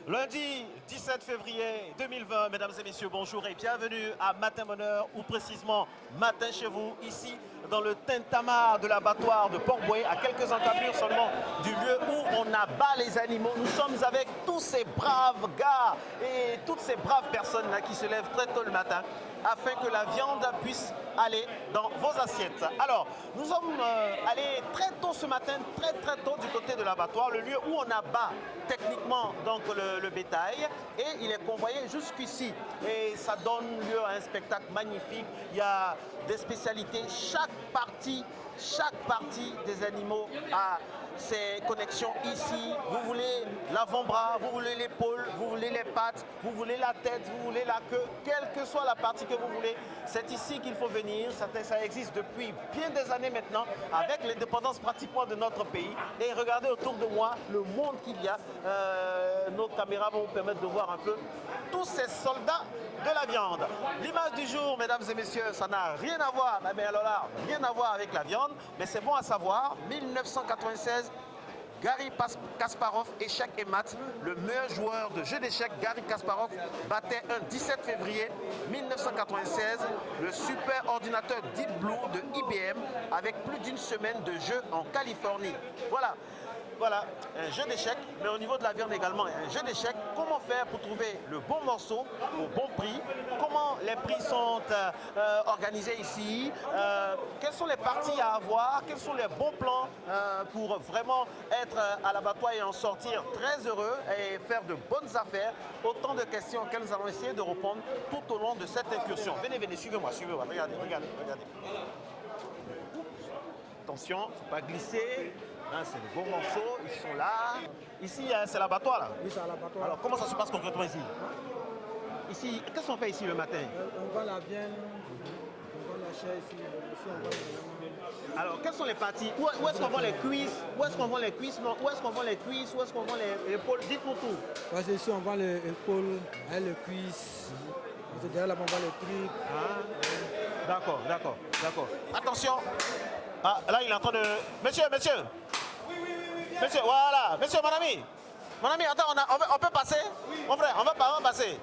Lundi 17 février 2020, mesdames et messieurs, bonjour et bienvenue à Matin Bonheur, ou précisément Matin chez vous, ici dans le tintamarre de l'abattoir de Port-Bouët, à quelques encablures seulement du lieu où on abat les animaux. Nous sommes avec tous ces braves gars et toutes ces braves personnes là qui se lèvent très tôt le matin afin que la viande puisse aller dans vos assiettes. Alors, nous sommes allés très tôt ce matin, très tôt du côté de l'abattoir, le lieu où on abat techniquement donc le bétail, et il est convoyé jusqu'ici. Et ça donne lieu à un spectacle magnifique. Il y a des spécialités. Chaque partie des animaux a ses connexions ici. Vous voulez l'avant-bras, vous voulez l'épaule, vous voulez les pattes, vous voulez la tête, vous voulez la queue, quelle que soit la partie que vous voulez. C'est ici qu'il faut venir. Ça existe depuis bien des années maintenant, avec l'indépendance pratiquement de notre pays. Et regardez autour de moi le monde qu'il y a. Nos caméras vont vous permettre de voir un peu tous ces soldats de la viande. L'image du jour, mesdames et messieurs, ça n'a rien à voir, mais alors là, rien à voir avec la viande, mais c'est bon à savoir. 1996, Garry Kasparov, échecs et maths, le meilleur joueur de jeu d'échecs, Garry Kasparov, battait un 17 février 1996 le super ordinateur Deep Blue de IBM avec plus d'une semaine de jeu en Californie. Voilà, un jeu d'échecs, mais au niveau de la viande également, un jeu d'échecs. Comment faire pour trouver le bon morceau au bon prix? Comment les prix sont organisés ici? Quelles sont les parties à avoir? Quels sont les bons plans pour vraiment être à l'abattoir et en sortir très heureux et faire de bonnes affaires? Autant de questions auxquelles nous allons essayer de répondre tout au long de cette incursion. Venez, suivez-moi. Regardez. Attention, il ne faut pas glisser. C'est de beaux morceaux, ils sont là. Ici, c'est l'abattoir là? Oui, c'est à l'abattoir. Alors, comment ça se passe concrètement ici? Ici, qu'est-ce qu'on fait ici le matin? On vend la viande, on vend la chair ici. Ici, on vend les viandes. Alors, quelles sont les parties? Où est-ce qu'on vend les cuisses? Où est-ce qu'on vend les cuisses? Non, où est-ce qu'on vend les cuisses? Où est-ce qu'on vend les épaules? Dites-nous tout. Parce que ici, on vend les épaules, les cuisses. Parce que derrière là, on vend les trucs. D'accord. Attention. Ah, là, il est en train de... Monsieur. Monsieur, voilà. Monsieur, mon ami, attends, on peut passer? Mon frère, on va passer.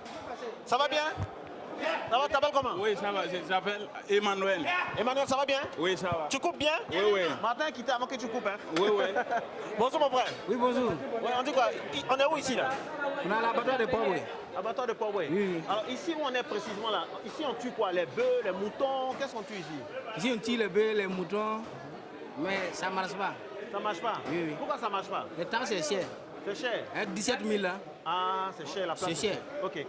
Ça va bien? Ça va, t'appelles comment? Oui, ça va, j'appelle Emmanuel. Emmanuel, ça va bien? Oui, ça va. Tu coupes bien? Oui. Martin qui t'a avant que tu coupes, hein? Oui. Bonjour mon frère. Oui, bonjour. Ouais, on dit quoi? On est où ici là? On est à l'abattoir de Port-Bouët. Abattoir de Port-Bouët. Oui. Alors ici où on est précisément là, ici on tue quoi? Les bœufs, les moutons, qu'est-ce qu'on tue ici? Ici, on tire les bœufs, les moutons, mais ça ne marche pas. Ça marche pas? Oui. Pourquoi ça marche pas? Le temps, c'est cher. C'est cher? Avec 17 000 là. Ah, c'est cher la place. C'est cher. Ok.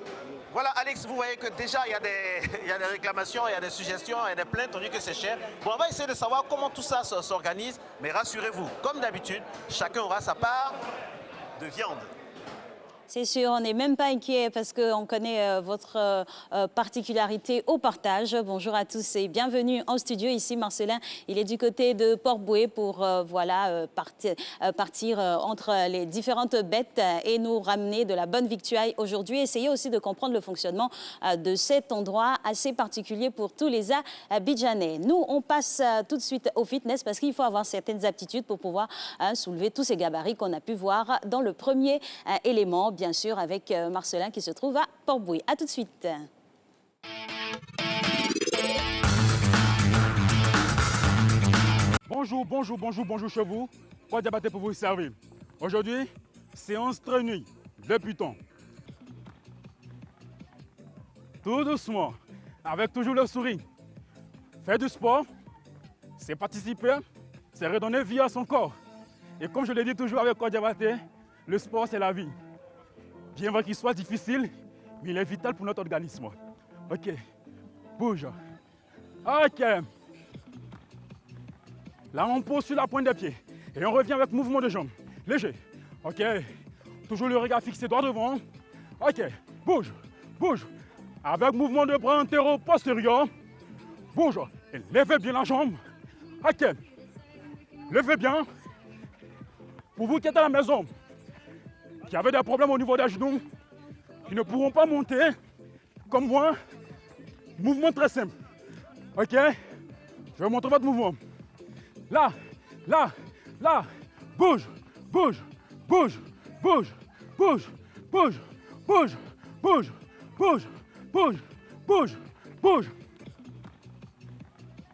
Voilà Alex, vous voyez que déjà il y a des réclamations, il y a des suggestions, il y a des plaintes, on dit que c'est cher. Bon, on va essayer de savoir comment tout ça s'organise, mais rassurez-vous, comme d'habitude, chacun aura sa part de viande. C'est sûr, on n'est même pas inquiet parce qu'on connaît votre particularité au partage. Bonjour à tous et bienvenue en studio. Ici, Marcelin, il est du côté de Port-Bouët pour partir entre les différentes bêtes et nous ramener de la bonne victuaille aujourd'hui. Essayer aussi de comprendre le fonctionnement de cet endroit assez particulier pour tous les Abidjanais. Nous, on passe tout de suite au fitness parce qu'il faut avoir certaines aptitudes pour pouvoir soulever tous ces gabarits qu'on a pu voir dans le premier élément. Bien sûr, avec Marcelin qui se trouve à Port-Bouët. A tout de suite. Bonjour chez vous. Quoi Diabaté pour vous servir. Aujourd'hui, séance très nuit de Python. Tout doucement, avec toujours le sourire. Faire du sport, c'est participer, c'est redonner vie à son corps. Et comme je le dis toujours avec Quoi Diabaté, le sport c'est la vie. Bien vrai qu'il soit difficile, mais il est vital pour notre organisme. Ok, bouge. Ok. Là, on pose sur la pointe des pieds. Et on revient avec mouvement de jambes. Léger. Ok. Toujours le regard fixé droit devant. Ok. Bouge. Avec mouvement de bras antéro-postérieur. Bouge. Et levez bien la jambe. Ok. Levez bien. Pour vous qui êtes à la maison, qui avaient des problèmes au niveau des genoux, qui ne pourront pas monter, comme moi, mouvement très simple. Ok? Je vais montrer votre mouvement. Là, bouge, bouge, bouge, bouge, bouge, bouge, bouge,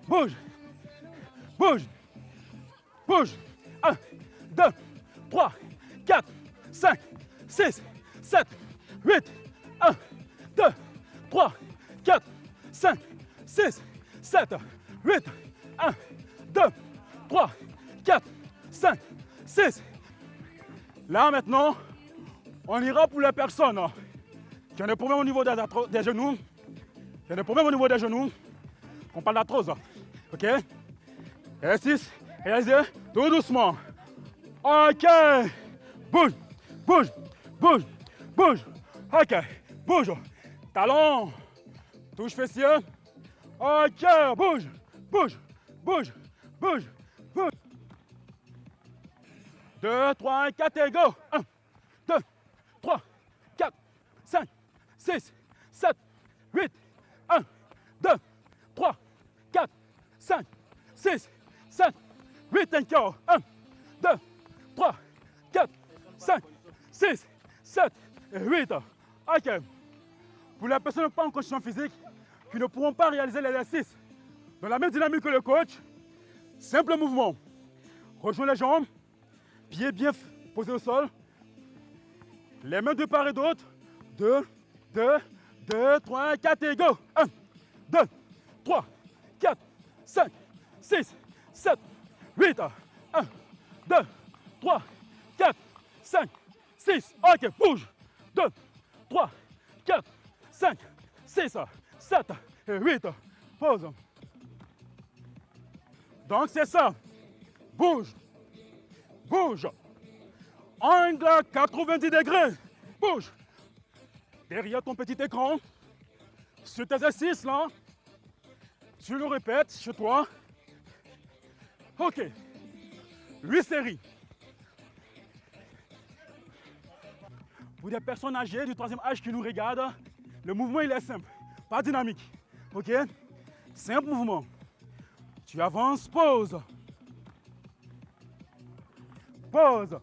bouge, bouge, bouge. 1, 2, 3, 4, 5, 6, 7, 8. 1, 2, 3, 4, 5, 6, 7, 8. 1, 2, 3, 4, 5, 6. Là maintenant, on ira pour les personnes qui ont des problèmes au niveau des genoux. Qui ont des problèmes au niveau des genoux. On parle d'arthrose. OK? Exercice. Réalisez tout doucement. OK. Bouge, bouge, bouge, bouge. OK. Bouge. Talon. Touche fessier. OK. Bouge, bouge, bouge, bouge, bouge. 2, 3, 4 et go. 1, 2, 3, 4, 5, 6, 7, 8. 1, 2, 3, 4, 5, 6, 7, 8 encore. 1, 2, 3, 4, 5, 6, 7 et 8. OK. Pour les personnes pas en condition physique, qui ne pourront pas réaliser l'exercice dans la même dynamique que le coach, simple mouvement. Rejoins les jambes, pieds bien posés au sol, les mains de part et d'autre. 2, 2, 2, 3, 4 et go. 1, 2, 3, 4, 5, 6, 7, 8. 1, 2, 3, 4, 5, 6. OK, bouge. 2, 3, 4, 5, 6, 7 et 8. Pause. Donc c'est ça. Bouge. Bouge. Angle 90 degrés. Bouge. Derrière ton petit écran. Cet exercice-là, tu le répètes chez toi. OK. 8 séries. Pour des personnes âgées du 3e âge qui nous regardent, le mouvement il est simple, pas dynamique. OK? Simple mouvement. Tu avances, pause. Pause.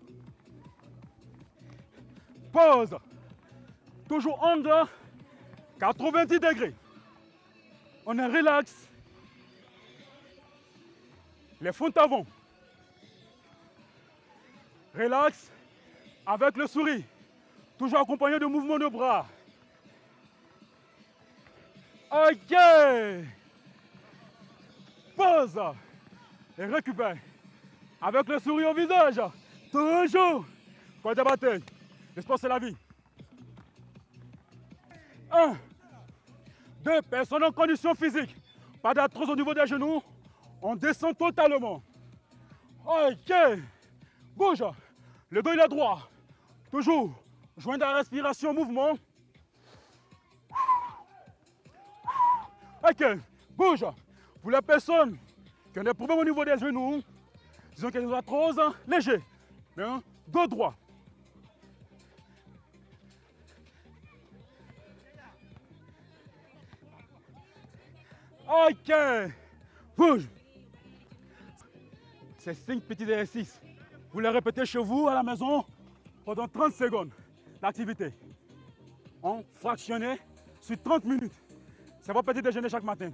Pause. Toujours angle 90 degrés. On est relax. Les fronts avant. Relax avec le sourire. Toujours accompagné de mouvements de bras. OK. Pause. Et récupère. Avec le sourire au visage. Toujours. Pas de bataille. Le sport, c'est la vie. 1, 2, personnes en condition physique. Pas d'arthrose au niveau des genoux. On descend totalement. OK. Bouge. Le dos il est droit. Toujours. Joindre la respiration, mouvement. OK. Bouge. Pour les personnes qui ont des problèmes au niveau des genoux, disons qu'il y a des arthroses légers. Hein? Dos droit. OK. Bouge. C'est 5 petits exercices. Vous les répétez chez vous, à la maison, pendant 30 secondes. L'activité. En fractionné sur 30 minutes. C'est votre petit déjeuner chaque matin.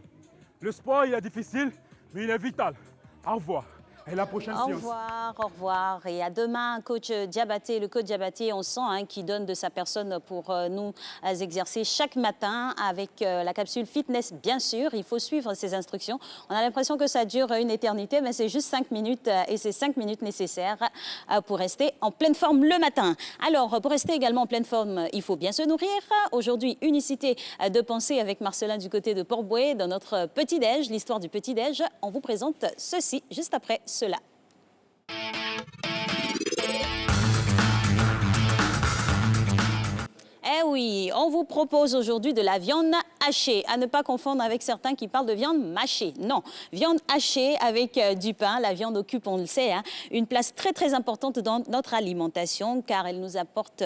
Le sport, il est difficile, mais il est vital. Au revoir. Et la prochaine séance. Au revoir. Et à demain, coach Diabaté. Le coach Diabaté, on sent qui donne de sa personne pour nous exercer chaque matin avec la capsule fitness, bien sûr. Il faut suivre ses instructions. On a l'impression que ça dure une éternité, mais c'est juste 5 minutes et c'est 5 minutes nécessaires pour rester en pleine forme le matin. Alors, pour rester également en pleine forme, il faut bien se nourrir. Aujourd'hui, unicité de pensée avec Marcelin du côté de Port-Bouët dans notre petit-déj, l'histoire du petit-déj. On vous présente ceci juste après cela. Eh oui, on vous propose aujourd'hui de la viande hachée, à ne pas confondre avec certains qui parlent de viande mâchée. Non, viande hachée avec du pain. La viande occupe, on le sait, une place très très importante dans notre alimentation car elle nous apporte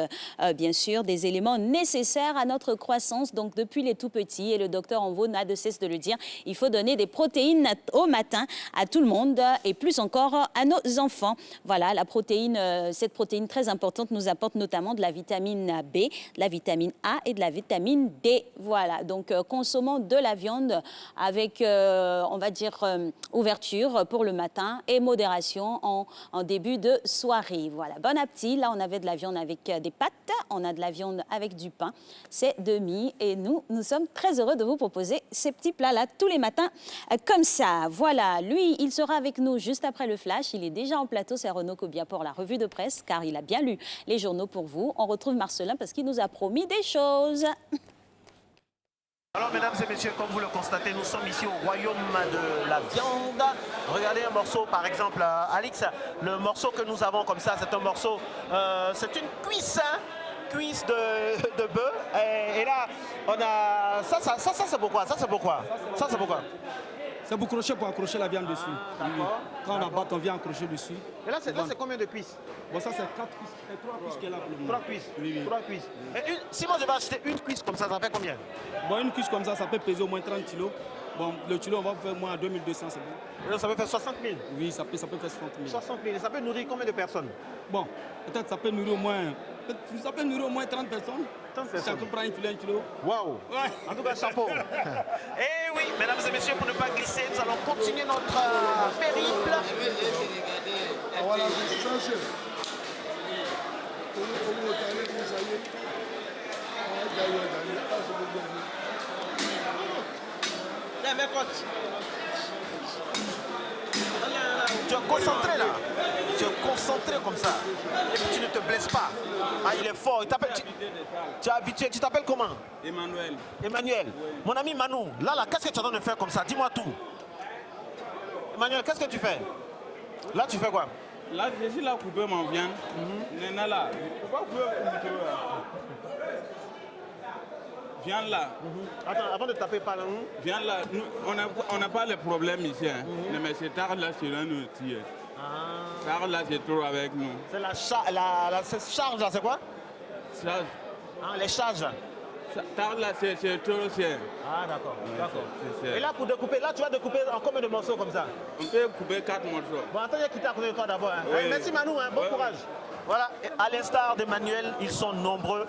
bien sûr des éléments nécessaires à notre croissance. Donc depuis les tout petits, et le docteur Envo n'a de cesse de le dire, il faut donner des protéines au matin à tout le monde et plus encore à nos enfants. Voilà, la protéine, cette protéine très importante nous apporte notamment de la vitamine B, de la vitamine A et de la vitamine D. Voilà, donc consommons de la viande avec, on va dire, ouverture pour le matin et modération en début de soirée. Voilà, bon appétit. Là, on avait de la viande avec des pâtes, on a de la viande avec du pain. C'est demi et nous sommes très heureux de vous proposer ces petits plats-là tous les matins comme ça. Voilà, lui, il sera avec nous juste après le flash. Il est déjà en plateau, c'est Renaud Kobia pour la revue de presse, car il a bien lu les journaux pour vous. On retrouve Marcelin parce qu'il nous a promis des choses. Alors, mesdames et messieurs, comme vous le constatez, nous sommes ici au royaume de la viande. Regardez un morceau, par exemple, Alix, le morceau que nous avons comme ça, c'est un morceau, c'est une cuisse, hein, cuisse de bœuf. Et là, on a... Ça c'est pourquoi? Ça c'est pourquoi? Ça c'est pourquoi? C'est pour accrocher la viande dessus. Oui. Quand on abatte, on vient accrocher dessus. Et là, c'est combien de cuisses? Bon, ça, c'est 4 cuisses. Et 3 cuisses qu'elle a pour le moment. 3 cuisses. Oui, oui. 3 cuisses. Et si moi je vais acheter une cuisse comme ça fait combien? Bon, une cuisse comme ça peut peser au moins 30 kilos. Bon, le kilo, on va faire moins à 2200, c'est bon. Et donc, ça peut faire 60 000? Oui, ça peut faire 60 000. 60 000. Et ça peut nourrir combien de personnes? Bon, peut-être ça peut nourrir au moins 30 personnes. 30 personnes. Chacun prend un kilo. Waouh! Ouais. En tout cas, chapeau. Et oui, mesdames et messieurs, pour ne pas glisser, nous allons continuer notre périple. Voilà, changer. Tu es concentré là. Tu es concentré comme ça. Et puis tu ne te blesses pas. Ah, il est fort. Tu es habitué. Tu t'appelles comment? Emmanuel. Emmanuel. Oui. Mon ami Manou, là, qu'est-ce que tu es en train de faire comme ça? Dis-moi tout. Emmanuel, qu'est-ce que tu fais? Là, tu fais quoi? Là, je suis là pour couper mon viande. Nena là. Viande là. Attends, avant de taper par là. Viande là. Nous, on n'a pas de problème ici. Hein. Mais c'est tard là, c'est là nous tire. Tard là, c'est trop avec nous. C'est la charge là, c'est quoi? Charge. Ah, les charges. Tard là, c'est trop c'est. Ah, d'accord. D'accord. C'est Et là, pour découper, là, tu vas découper en combien de morceaux comme ça? On peut couper 4 morceaux. Bon, attends, il y a qui t'a côté de toi d'abord. Hein. Oui. Merci Manou, hein. Bon courage. Voilà, et à l'instar d'Emmanuel, ils sont nombreux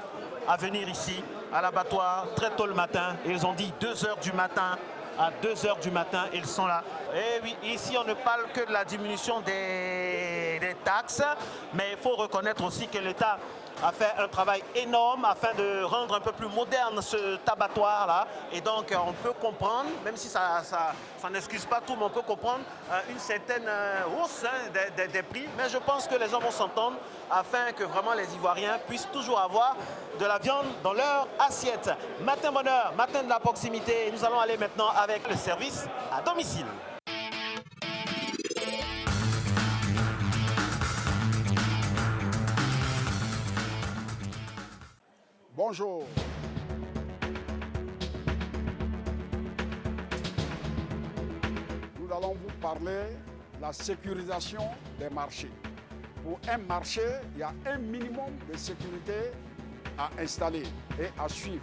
à venir ici, à l'abattoir, très tôt le matin. Ils ont dit 2 h du matin. À 2 h du matin, ils sont là. Et oui, ici, on ne parle que de la diminution des taxes, mais il faut reconnaître aussi que l'État a fait un travail énorme afin de rendre un peu plus moderne ce abattoir-là. Et donc, on peut comprendre, même si ça n'excuse pas tout, mais on peut comprendre une certaine hausse des prix. Mais je pense que les gens vont s'entendre afin que vraiment les Ivoiriens puissent toujours avoir de la viande dans leur assiette. Matin bonheur, matin de la proximité. Nous allons aller maintenant avec le service à domicile. Bonjour. Nous allons vous parler de la sécurisation des marchés. Pour un marché, il y a un minimum de sécurité à installer et à suivre.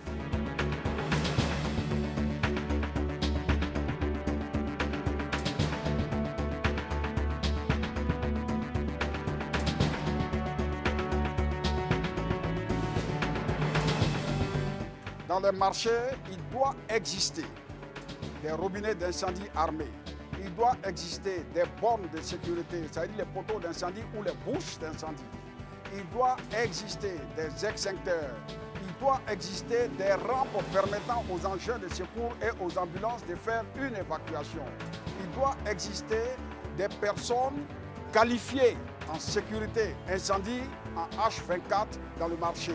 Dans les marchés, il doit exister des robinets d'incendie armés. Il doit exister des bornes de sécurité, c'est-à-dire les poteaux d'incendie ou les bouches d'incendie. Il doit exister des extincteurs. Il doit exister des rampes permettant aux engins de secours et aux ambulances de faire une évacuation. Il doit exister des personnes qualifiées en sécurité incendie en H24 dans le marché.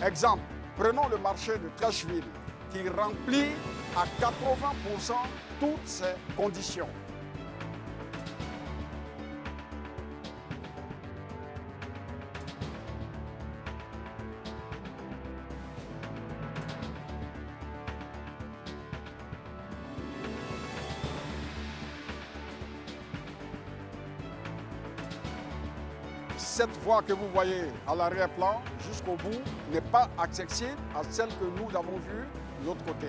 Exemple, prenons le marché de Trècheville qui remplit à 80% toutes ces conditions. Cette voie que vous voyez à l'arrière-plan jusqu'au bout n'est pas accessible à celle que nous avons vue de l'autre côté.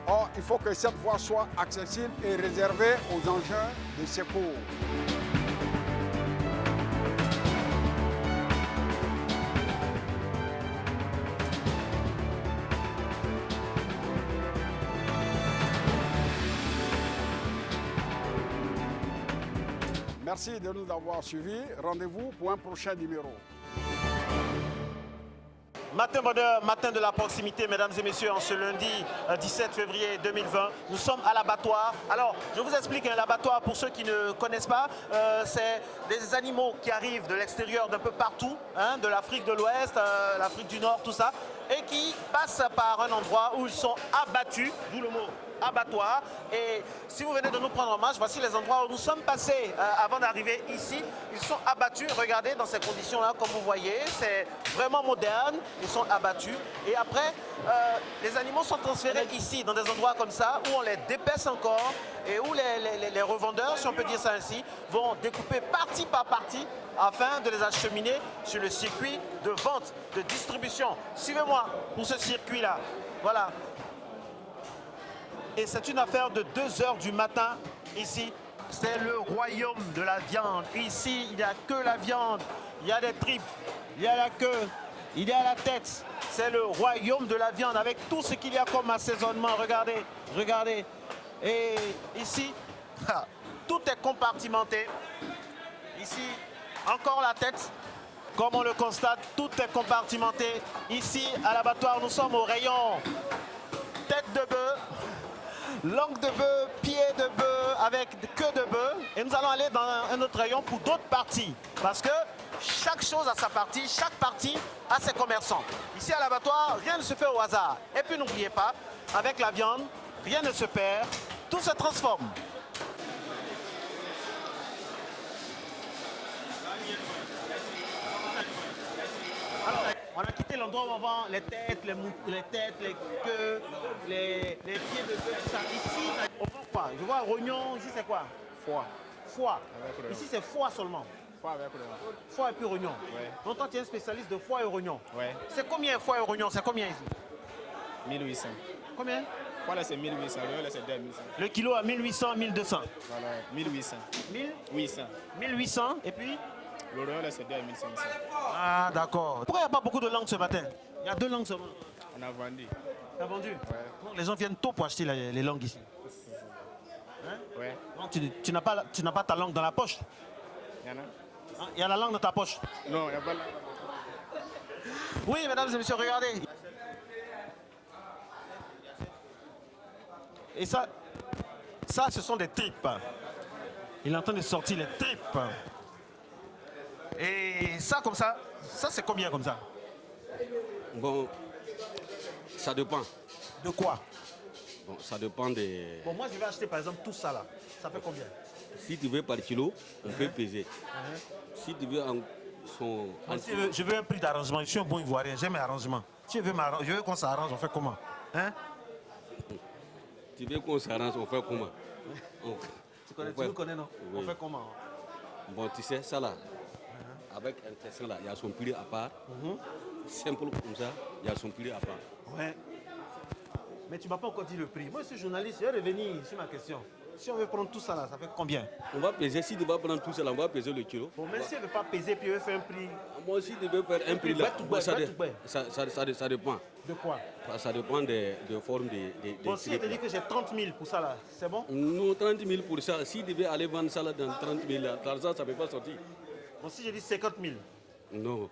Or, il faut que cette voie soit accessible et réservée aux engins de secours. Merci de nous avoir suivis. Rendez-vous pour un prochain numéro. Matin bonheur, matin de la proximité, mesdames et messieurs, en ce lundi 17 février 2020, nous sommes à l'abattoir. Alors, je vous explique, un l'abattoir, pour ceux qui ne connaissent pas, c'est des animaux qui arrivent de l'extérieur d'un peu partout, hein, de l'Afrique de l'Ouest, l'Afrique du Nord, tout ça, et qui passent par un endroit où ils sont abattus, d'où le mot abattoir. Et si vous venez de nous prendre en marche, voici les endroits où nous sommes passés avant d'arriver ici. Ils sont abattus, regardez dans ces conditions-là, comme vous voyez, c'est vraiment moderne. Ils sont abattus et après, les animaux sont transférés ici, dans des endroits comme ça, où on les dépèce encore et où les revendeurs, si on peut dire ça ainsi, vont découper partie par partie afin de les acheminer sur le circuit de vente, de distribution. Suivez-moi pour ce circuit-là. Voilà. Et c'est une affaire de 2 h du matin ici. C'est le royaume de la viande. Ici, il n'y a que la viande. Il y a des tripes, il y a la queue, il y a la tête. C'est le royaume de la viande avec tout ce qu'il y a comme assaisonnement. Regardez, regardez. Et ici, tout est compartimenté. Ici, encore la tête. Comme on le constate, tout est compartimenté. Ici, à l'abattoir, nous sommes au rayon tête de bœuf, langue de bœuf, pied de bœuf avec queue de bœuf. Et nous allons aller dans un autre rayon pour d'autres parties. Parce que chaque chose a sa partie, chaque partie a ses commerçants. Ici à l'abattoir, rien ne se fait au hasard. Et puis n'oubliez pas, avec la viande, rien ne se perd, tout se transforme. Alors, on a quitté l'endroit où on vend les têtes, les queues, les pieds de bœuf, tout ça. Ici, on vend quoi? Je vois rognon, ici c'est quoi? Foie. Foie. Ici c'est foie seulement. Foie avec rognon. Foie et puis rognon. Ouais. Donc toi tu es un spécialiste de foie et rognon. Ouais. C'est combien foie et rognon? C'est combien ici? 1800. Combien? Foie là c'est 1800, rognon là c'est 2100. Le kilo à 1800, 1200. Voilà, 1800. 1800. 800. 1800 et puis? Le rognon là c'est 2500. Ah d'accord. Pourquoi il n'y a pas beaucoup de langues ce matin? Il y a 2 langues seulement. On a vendu. Tu as vendu? Ouais. Donc les gens viennent tôt pour acheter les langues ici. Hein? Ouais. Donc tu n'as pas ta langue dans la poche. Il y en a? Hein? Il y a la langue dans ta poche. Non, il n'y a pas là. Oui, mesdames et messieurs, regardez. Et ça, ce sont des tripes. Il est en train de sortir les tripes. Et ça, comme ça c'est combien comme ça? Bon, ça dépend. De quoi? Bon, ça dépend des... Bon, moi, je vais acheter par exemple tout ça là. Ça fait combien? Si tu veux par kilo, on peut peser. Si tu veux en son... Bon, si je veux un prix d'arrangement. Je suis un bon Ivoirien, j'aime mes arrangements. Si je veux qu'on s'arrange, on fait comment? Hein? Tu veux qu'on s'arrange, on fait comment? Tu nous connais, non? Oui. On fait comment? Bon, tu sais, ça là, avec un tessin là, il y a son prix à part. Simple comme ça, il y a son prix à part. Ouais. Mais tu ne m'as pas encore dit le prix. Moi, je suis journaliste, je vais revenir sur ma question. Si on veut prendre tout ça là, ça fait combien? On va peser, si tu vas prendre tout ça là, on va peser le kilo. Bon, même si elle ne veut pas peser, puis elle veut faire un prix. Moi aussi, tu veux faire un prix là. tout Bon, ça bête. dépend. De quoi? Ça dépend de forme des Bon, si elle te tripes, dit que j'ai 30 000 pour ça là, c'est bon? nous, 30 000 pour ça. Si tu veux aller vendre ça là dans 30 000, là, l'argent, ça ne peut pas sortir. Bon, si j'ai dit 50 000. Non,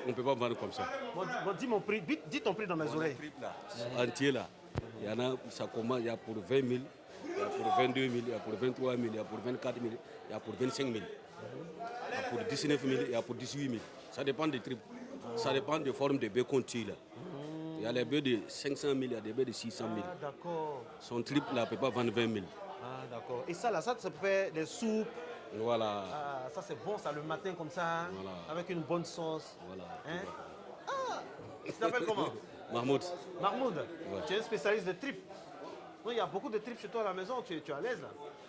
on ne peut pas vendre comme ça. Bon, dis mon prix, dis ton prix dans mes oreilles. Entier là, il y en a, ça commence, il y a pour 20 000, il y a pour 22 000, il y a pour 23 000, il y a pour 24 000, il y a pour 25 000, il y a pour 19 000, il y a pour 18 000. Ça dépend des tripes, ça dépend des formes de bœufs qu'on tue là. Il y a les bœufs de 500 000, il y a des bœufs de 600 000. Ah, d'accord. Son trip là ne peut pas vendre 20 000. Ah, d'accord. Et ça là, ça peut faire des soupes. Voilà. Ah, ça c'est bon, ça le matin comme ça, hein, Voilà. avec une bonne sauce. Voilà. Hein? Ah, tu t'appelles comment? Mahmoud. Mahmoud, tu es un spécialiste de tripes. Non, il y a beaucoup de tripes chez toi à la maison, tu es à l'aise là.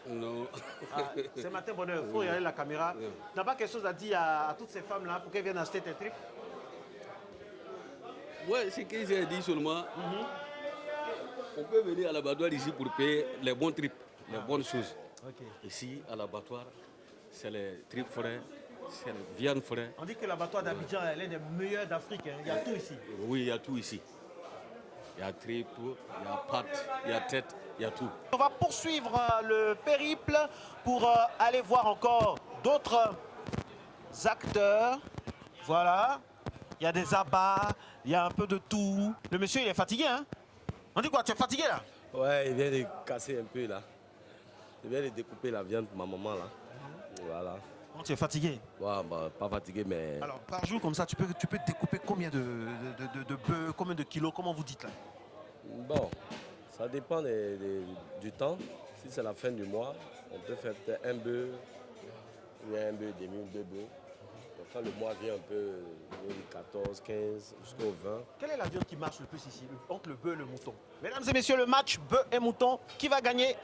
Non. Ah, c'est matin bonheur, il faut regarder la caméra. Tu n'as pas quelque chose à dire à toutes ces femmes là pour qu'elles viennent acheter tes tripes? Ouais, c'est que j'ai dit seulement. On peut venir à l'abattoir ici pour payer les bons tripes, les bonnes choses. Ok. Ici, à l'abattoir, c'est les tripes frais, c'est les viandes frais. On dit que l'abattoir d'Abidjan est l'un des meilleurs d'Afrique, hein. Il y a tout ici. Oui, il y a tout ici. il y a tripe, il y a patte, il y a tête, il y a tout. On va poursuivre le périple pour aller voir encore d'autres acteurs. Voilà, il y a des abats, il y a un peu de tout. Le monsieur, il est fatigué, hein? On dit quoi, tu es fatigué là? Ouais, il vient de casser un peu là. Il vient de découper la viande pour ma maman là. Voilà. Oh, tu es fatigué? Ouais, bah, pas fatigué, mais... Alors, par jour comme ça, tu peux découper combien de bœufs, combien de kilos, comment vous dites là? Bon, ça dépend du temps. Si c'est la fin du mois, on peut faire peut-être un bœuf, ou un bœuf et demi, 2 bœufs. Donc, quand le mois vient un peu, 14, 15, jusqu'au 20. Quelle est la viande qui marche le plus ici, entre le bœuf et le mouton? Mesdames et messieurs, le match bœuf et mouton, qui va gagner?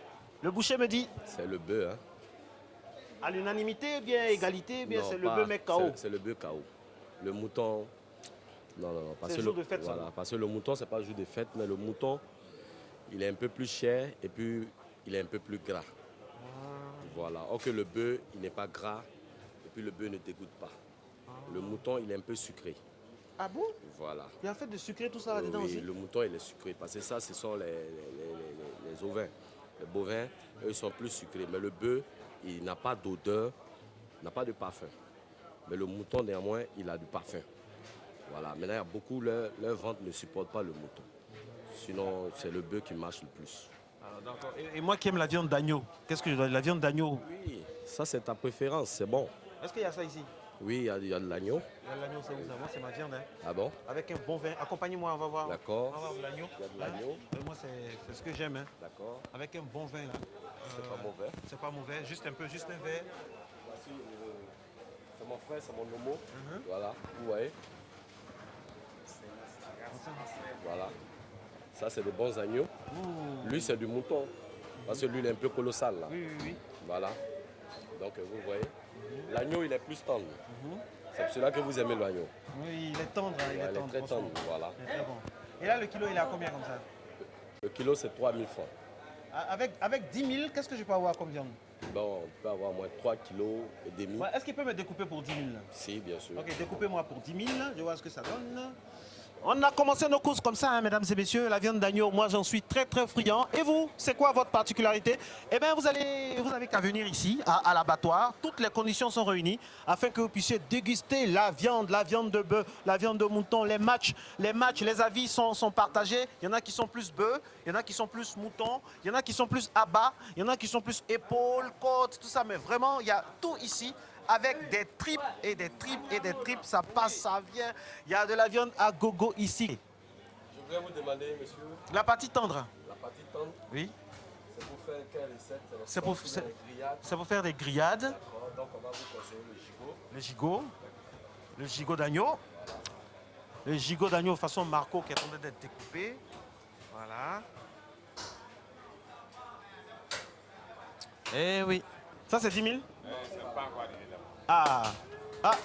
Le boucher me dit. C'est le bœuf, hein. À l'unanimité, bien égalité, bien Non, c'est le pas- bœuf mais KO. C'est le bœuf KO. Le mouton... Non, non, non. C'est jour de fête, ça. Voilà, parce que le mouton, c'est pas jour de fête, mais le mouton, il est un peu plus cher et puis il est un peu plus gras. Voilà. Or que le bœuf, il n'est pas gras et puis le bœuf ne dégoûte pas. Le mouton, il est un peu sucré. Ah bon? Voilà. Il y a fait de sucré tout ça là-dedans Oui, aussi? le mouton, il est sucré. Parce que ça, ce sont les ovins. Les bovins, eux, ils sont plus sucrés. Mais le bœuf, il n'a pas d'odeur, n'a pas de parfum. Mais le mouton, néanmoins, il a du parfum. Voilà. Maintenant, il y a beaucoup, leur ventre ne supporte pas le mouton. Sinon, c'est le bœuf qui marche le plus. Ah, d'accord. Et moi qui aime la viande d'agneau, qu'est-ce que je dois? La viande d'agneau. Oui, ça, c'est ta préférence, c'est bon. Est-ce qu'il y a ça ici? Oui, il y a de l'agneau. L'agneau, c'est où ça? Moi, c'est ma viande. Hein. Ah bon? Avec un bon vin. Accompagnez-moi, on va voir. D'accord. On va voir de l'agneau. Il y a de l'agneau. Moi, c'est ce que j'aime. Hein. D'accord. Avec un bon vin, là. C'est pas mauvais. C'est pas mauvais. Juste un peu, juste un verre. Voici, c'est mon frère, c'est mon homo. Voilà, vous voyez. Voilà. Ça, c'est des bons agneaux. Lui, c'est du mouton. Parce que lui, il est un peu colossal, là. Oui, oui, oui. Voilà. Donc, vous voyez. L'agneau, il est plus tendre. C'est pour cela que vous aimez l'agneau. Oui, il est tendre. Hein, il Ouais, est tendre. très tendre, franchement. voilà. Il est très bon. Et là, le kilo, il est à combien comme ça? Le kilo, c'est 3 000 francs. Avec 10 000, qu'est-ce que je peux avoir comme viande? Bon, on peut avoir au moins 3 kilos et demi. Ouais, est-ce qu'il peut me découper pour 10 000 là? Si, bien sûr. Ok, découpez-moi pour 10 000, je vois ce que ça donne. On a commencé nos courses comme ça, hein, mesdames et messieurs. La viande d'agneau, moi j'en suis très très friand. Et vous, c'est quoi votre particularité? Eh bien, vous avez qu'à venir ici, à l'abattoir. Toutes les conditions sont réunies afin que vous puissiez déguster la viande de bœuf, la viande de mouton. Les matchs, les avis sont partagés. Il y en a qui sont plus bœuf, il y en a qui sont plus mouton, il y en a qui sont plus abat, il y en a qui sont plus épaules, côtes, tout ça. Mais vraiment, il y a tout ici. Avec des tripes et des tripes et des tripes, ça passe, ça vient. Il y a de la viande à gogo ici. Je voudrais vous demander, monsieur, La partie tendre. la partie tendre, Oui. c'est pour faire quelle recette? C'est pour, faire des grillades. c'est pour faire des grillades. D'accord. Donc, on va vous conseiller le gigot. Le gigot d'agneau. Le gigot d'agneau façon Marco qui est en train d'être découpé. Voilà. Eh oui. Ça, c'est 10 000? Ah,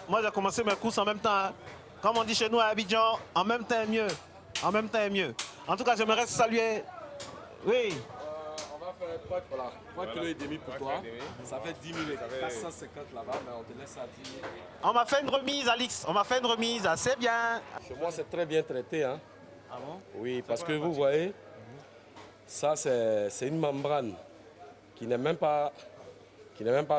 moi j'ai commencé mes courses en même temps. Hein. Comme on dit chez nous à Abidjan, en même temps est mieux. En même temps est mieux. En tout cas, j'aimerais saluer. Oui. On va faire 3 kg et demi pour toi. Ça fait 10 000 et 450 là-bas, mais on te laisse à 10 000. On m'a fait une remise, Alix. On m'a fait une remise assez bien. Chez moi, c'est très bien traité. Hein. Ah bon? Oui, parce que vous voyez, ça, c'est une membrane qui n'est même pas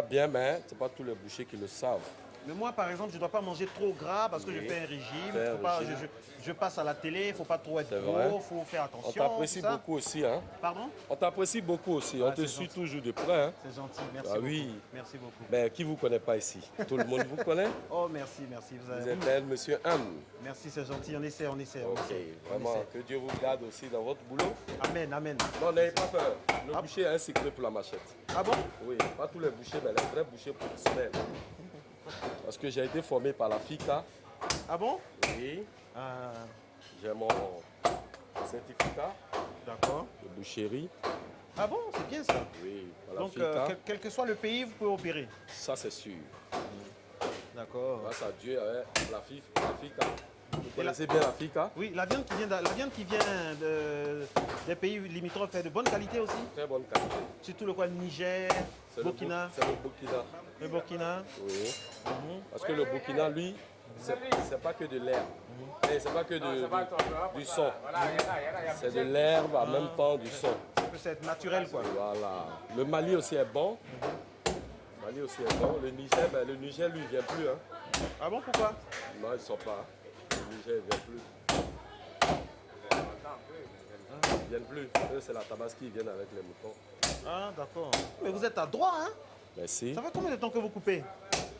bien, mais ce n'est pas tous les bouchers qui le savent. Mais moi, par exemple, je ne dois pas manger trop gras parce que je fais un régime. Fais un Faut pas- régime. je passe à la télé, il ne faut pas trop être C'est gros, vrai. il faut faire attention. On t'apprécie tout ça. beaucoup aussi. Hein. Pardon? On t'apprécie beaucoup aussi. Ah, On te c'est suit gentil. toujours de près. Hein. C'est gentil, merci Ah beaucoup. oui. Merci beaucoup. Mais qui ne vous connaît pas ici? Tout le monde vous connaît? Oh, merci, merci. Vous êtes un monsieur humble. Merci, c'est gentil. On essaie, on essaie. on Ok, essaie, on vraiment, essaie. que Dieu vous garde aussi dans votre boulot. Amen, amen. Non, n'ayez pas peur. Le boucher a un secret pour la machette. Ah bon? Oui, pas tous les bouchers, mais les vrais bouchers professionnels. Parce que j'ai été formé par la FICA. Ah bon? Oui, Ah, j'ai mon certificat d'accord. de boucherie. Ah bon, c'est bien ça. Oui, par la Donc, FICA. quel que soit le pays, vous pouvez opérer. Ça, c'est sûr. D'accord. Grâce à Dieu, avec la FICA. Vous connaissez bien la FICA? Oui, la viande qui vient des pays limitrophes est de bonne qualité aussi. Très bonne qualité. Surtout le Niger, C'est Burkina. C'est le Burkina. Le Burkina. Oui. Mhm. Parce que le Burkina, lui, c'est pas que de l'herbe. Et c'est pas que du son. C'est de l'herbe en même temps du son. C'est naturel quoi. Voilà. Le Mali aussi est bon. Le Mali aussi est bon. Le Niger lui, il vient plus. Hein. Ah bon, pourquoi? Non, ils ne sont pas. Le Niger, il vient plus. Ils viennent plus. Eux, c'est la Tabaski, ils viennent avec les moutons. Ah, d'accord. Mais vous êtes à droit, hein? Merci. Ça fait combien de temps que vous coupez?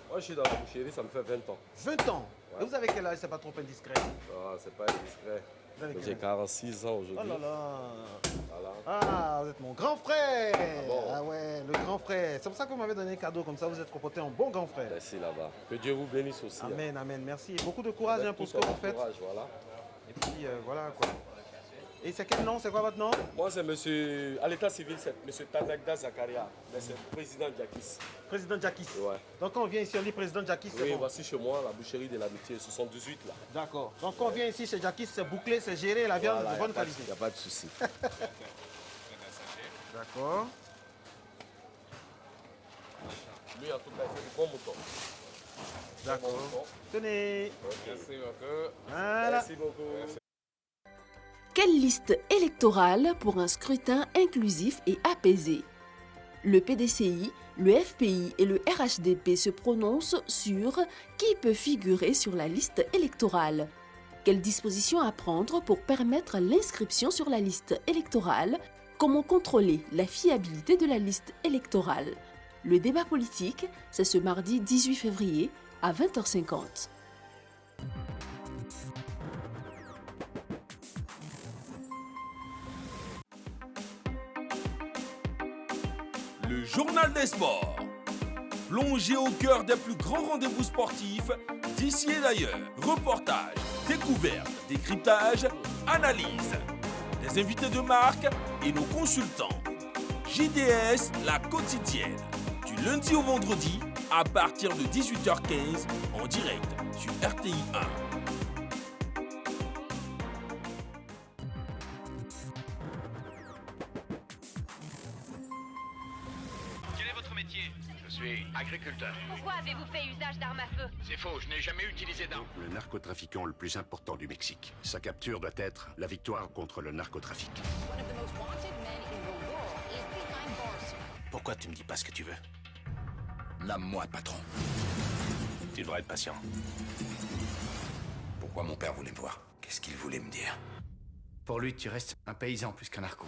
Moi, je suis dans la boucherie, ça me fait 20 ans. 20 ans? Ouais. Et vous avez quel âge? C'est pas trop indiscret? Ah, c'est pas indiscret. J'ai 46 ans aujourd'hui. Oh là là. Voilà. Ah, vous êtes mon grand frère. Ah bon? Ah ouais, le grand frère. C'est pour ça que vous m'avez donné un cadeau comme ça. Vous êtes comporté en bon grand frère. Merci là-bas. Que Dieu vous bénisse aussi. Amen, amen. Merci. Et beaucoup de courage Avec pour tout ce que vous votre faites. courage, voilà. Et puis voilà quoi. Et c'est quel nom? C'est quoi votre nom? Moi, c'est monsieur, à l'état civil, c'est monsieur Tanagda Zakaria, mais c'est président Djakis. Président Djakis. Ouais. Donc quand on vient ici, on dit président Djakis, c'est Oui, bon. voici chez moi la boucherie de l'amitié, 78 là. D'accord. Donc quand on vient ici chez Djakis, c'est bouclé, c'est géré, la viande Voilà, de bonne qualité. Il n'y a pas de souci. D'accord. Lui, en tout cas, il fait du bon mouton. D'accord. Tenez. Merci beaucoup. Voilà. Merci beaucoup. Quelle liste électorale pour un scrutin inclusif et apaisé? Le PDCI, le FPI et le RHDP se prononcent sur qui peut figurer sur la liste électorale. Quelles dispositions à prendre pour permettre l'inscription sur la liste électorale? Comment contrôler la fiabilité de la liste électorale? Le débat politique, c'est ce mardi 18 février à 20h50. Le journal des sports. Plongé au cœur des plus grands rendez-vous sportifs d'ici et d'ailleurs. Reportages, découvertes, décryptages, analyses. Des invités de marque et nos consultants. JDS, la quotidienne. Du lundi au vendredi à partir de 18h15 en direct sur RTI 1. Je suis agriculteur. Pourquoi avez-vous fait usage d'armes à feu? C'est faux, je n'ai jamais utilisé d'armes. Le narcotrafiquant le plus important du Mexique. Sa capture doit être la victoire contre le narcotrafic. Pourquoi tu me dis pas ce que tu veux? Nomme-moi patron. Tu devrais être patient. Pourquoi mon père voulait me voir? Qu'est-ce qu'il voulait me dire? Pour lui, tu restes un paysan plus qu'un narco.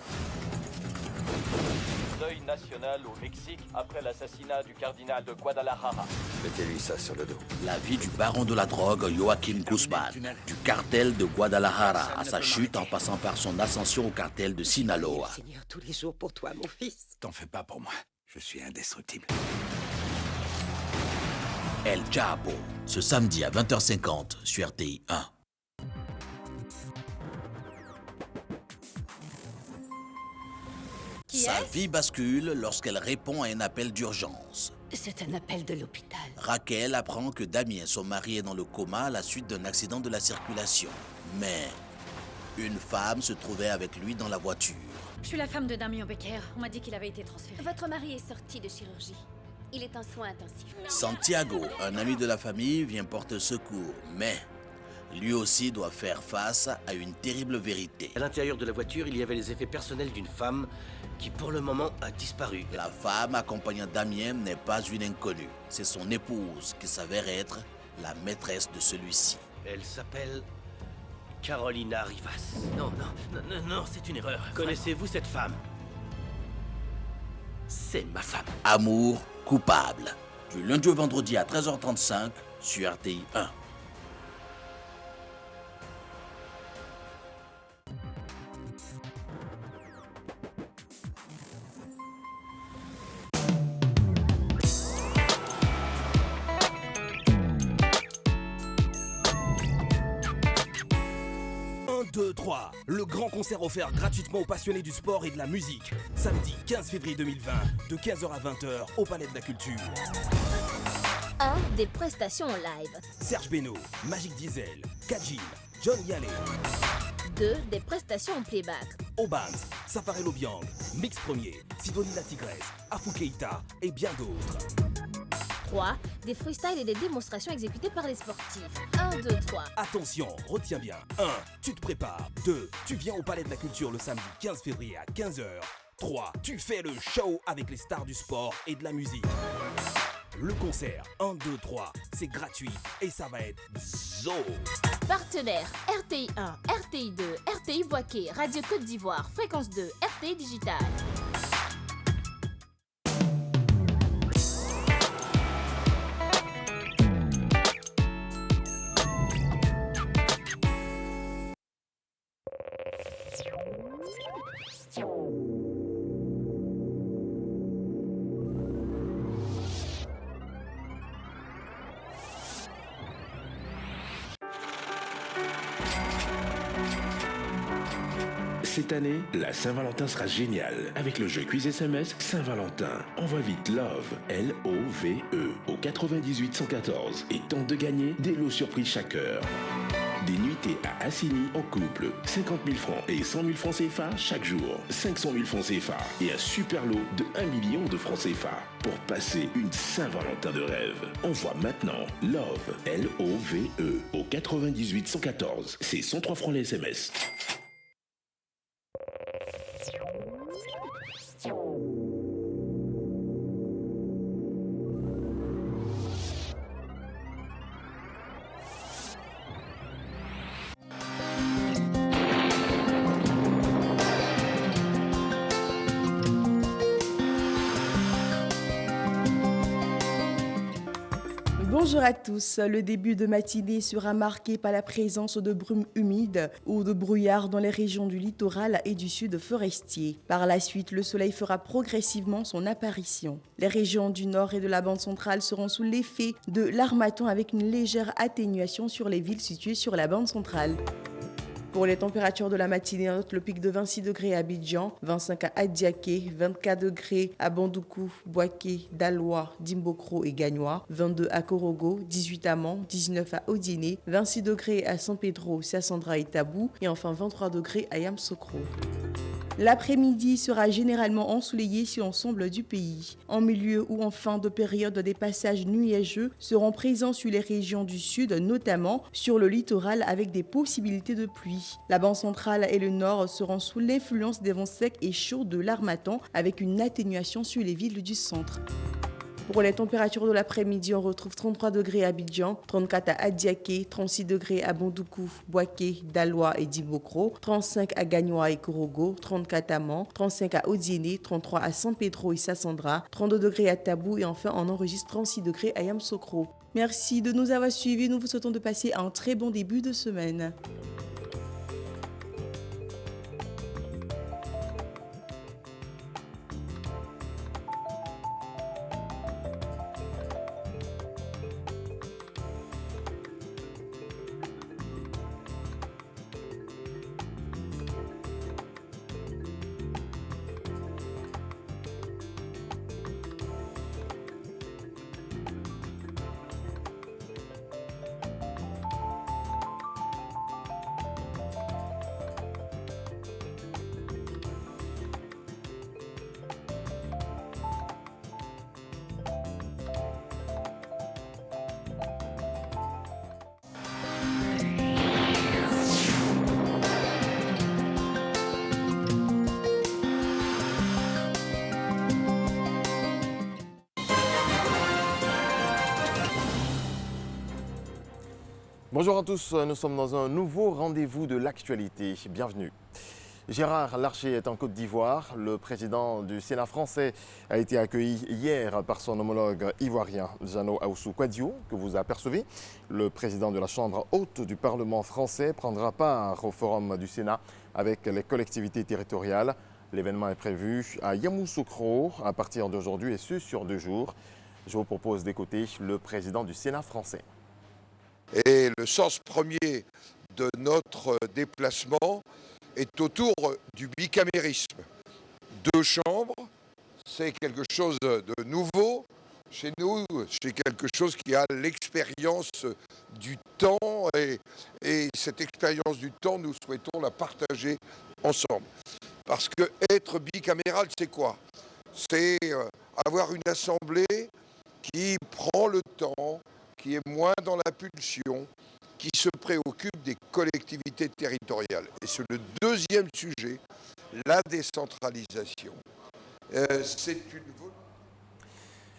Deuil national au Mexique après l'assassinat du cardinal de Guadalajara. Mettez-lui ça sur le dos. La vie du baron de la drogue Joaquin Guzman, du cartel de Guadalajara à sa chute en passant par son ascension au cartel de Sinaloa. Seigneur, tous les jours pour toi, mon fils. T'en fais pas pour moi. Je suis indestructible. El Chapo, ce samedi à 20h50 sur RTI 1. Sa vie bascule lorsqu'elle répond à un appel d'urgence. C'est un appel de l'hôpital. Raquel apprend que Damien, son mari, est dans le coma à la suite d'un accident de la circulation. Mais une femme se trouvait avec lui dans la voiture. Je suis la femme de Damien Becker. On m'a dit qu'il avait été transféré. Votre mari est sorti de chirurgie. Il est en soins intensifs. Santiago, un ami de la famille, vient porter secours, mais lui aussi doit faire face à une terrible vérité. À l'intérieur de la voiture, il y avait les effets personnels d'une femme qui, pour le moment, a disparu. La femme accompagnant Damien n'est pas une inconnue. C'est son épouse qui s'avère être la maîtresse de celui-ci. Elle s'appelle Carolina Rivas. Non, c'est une erreur. Connaissez-vous cette femme? C'est ma femme. Amour coupable. Du lundi au vendredi à 13h35 sur RTI 1. Le grand concert offert gratuitement aux passionnés du sport et de la musique. Samedi 15 février 2020, de 15h à 20h au Palais de la Culture. 1. Des prestations en live. Serge Beno, Magic Diesel, Kajin, John Yale. 2. Des prestations en playback. Obans, Safarel Obiang, Mix Premier, Sidonie La Tigresse, Afou Keita et bien d'autres. 3, des freestyles et des démonstrations exécutées par les sportifs. 1, 2, 3. Attention, retiens bien. 1. Tu te prépares. 2. Tu viens au Palais de la Culture le samedi 15 février à 15 h. 3. Tu fais le show avec les stars du sport et de la musique. Le concert 1, 2, 3, c'est gratuit et ça va être zo. Partenaires RTI 1, RTI 2, RTI Boaké, Radio Côte d'Ivoire, Fréquence 2, RTI Digital. Cette année, la Saint-Valentin sera géniale avec le jeu Quiz SMS Saint-Valentin. Envoie vite LOVE, L-O-V-E, au 98 114 et tente de gagner des lots surprises chaque heure. Des nuitées à Assigny en couple, 50 000 francs et 100 000 francs CFA chaque jour, 500 000 francs CFA et un super lot de 1 million de francs CFA pour passer une Saint-Valentin de rêve. Envoie maintenant LOVE, L-O-V-E, au 98 114. C'est 103 francs les SMS. Bonjour à tous. Le début de matinée sera marqué par la présence de brumes humides ou de brouillard dans les régions du littoral et du sud forestier. Par la suite, le soleil fera progressivement son apparition. Les régions du nord et de la bande centrale seront sous l'effet de l'harmattan avec une légère atténuation sur les villes situées sur la bande centrale. Pour les températures de la matinée, on note le pic de 26 degrés à Abidjan, 25 à Adiaké, 24 degrés à Bandoukou, Boaké, Daloa, Dimbokro et Gagnoa, 22 à Korogo, 18 à Mans, 19 à Odiné, 26 degrés à San Pedro, Sassandra et Tabou et enfin 23 degrés à Yamoussoukro. L'après-midi sera généralement ensoleillé sur l'ensemble du pays. En milieu ou en fin de période, des passages nuageux seront présents sur les régions du sud, notamment sur le littoral avec des possibilités de pluie. La bande centrale et le nord seront sous l'influence des vents secs et chauds de l'harmattan avec une atténuation sur les villes du centre. Pour les températures de l'après-midi, on retrouve 33 degrés à Abidjan, 34 à Adiaké, 36 degrés à Bandoukou, Boaké, Daloa et Dimbokro, 35 à Gagnoa et Korogo, 34 à Mans, 35 à Odiné, 33 à San Pedro et Sassandra, 32 degrés à Tabou et enfin on enregistre 36 degrés à Yamoussoukro. Merci de nous avoir suivis. Nous vous souhaitons de passer un très bon début de semaine. Bonjour à tous, nous sommes dans un nouveau rendez-vous de l'actualité. Bienvenue. Gérard Larcher est en Côte d'Ivoire. Le président du Sénat français a été accueilli hier par son homologue ivoirien, Jeannot Ahoussou-Kouadio, que vous apercevez. Le président de la Chambre haute du Parlement français prendra part au forum du Sénat avec les collectivités territoriales. L'événement est prévu à Yamoussoukro à partir d'aujourd'hui et ce sur 2 jours. Je vous propose d'écouter le président du Sénat français. Et le sens premier de notre déplacement est autour du bicamérisme. 2 chambres, c'est quelque chose de nouveau chez nous, c'est quelque chose qui a l'expérience du temps et cette expérience du temps, nous souhaitons la partager ensemble. Parce que être bicaméral, c'est quoi? C'est avoir une assemblée qui qui prend le temps, qui est moins dans la pulsion, qui se préoccupe des collectivités territoriales. Et c'est le deuxième sujet, la décentralisation. C'est une...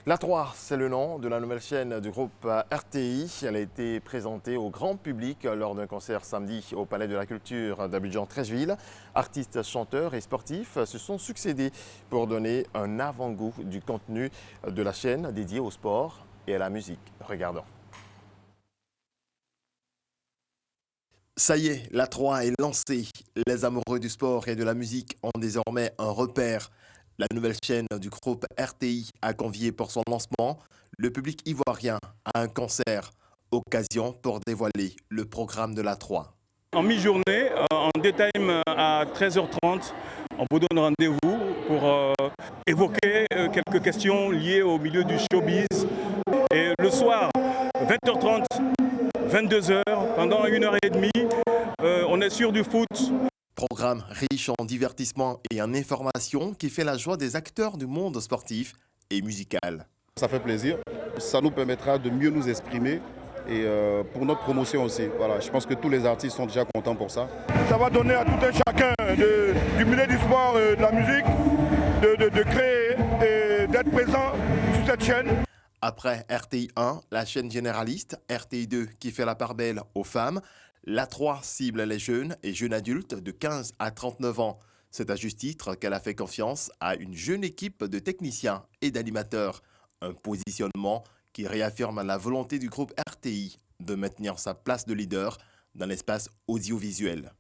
La 3, c'est le nom de la nouvelle chaîne du groupe RTI. Elle a été présentée au grand public lors d'un concert samedi au Palais de la Culture d'Abidjan-Treichville. Artistes, chanteurs et sportifs se sont succédés pour donner un avant-goût du contenu de la chaîne dédiée au sport et à la musique. Regardons. Ça y est, la 3 est lancée. Les amoureux du sport et de la musique ont désormais un repère. La nouvelle chaîne du groupe RTI a convié pour son lancement le public ivoirien à un concert. Occasion pour dévoiler le programme de la 3. En mi-journée, en daytime à 13h30, on vous donne rendez-vous pour évoquer quelques questions liées au milieu du showbiz. Et le soir, 20h30, 22h, pendant 1h30, on est sur du foot. Programme riche en divertissement et en information qui fait la joie des acteurs du monde sportif et musical. Ça fait plaisir, ça nous permettra de mieux nous exprimer et pour notre promotion aussi. Voilà, je pense que tous les artistes sont déjà contents pour ça. Ça va donner à tout un chacun du milieu du sport et de la musique de créer et d'être présent sur cette chaîne. Après RTI 1, la chaîne généraliste, RTI 2 qui fait la part belle aux femmes, la 3 cible les jeunes et jeunes adultes de 15 à 39 ans. C'est à juste titre qu'elle a fait confiance à une jeune équipe de techniciens et d'animateurs. Un positionnement qui réaffirme la volonté du groupe RTI de maintenir sa place de leader dans l'espace audiovisuel.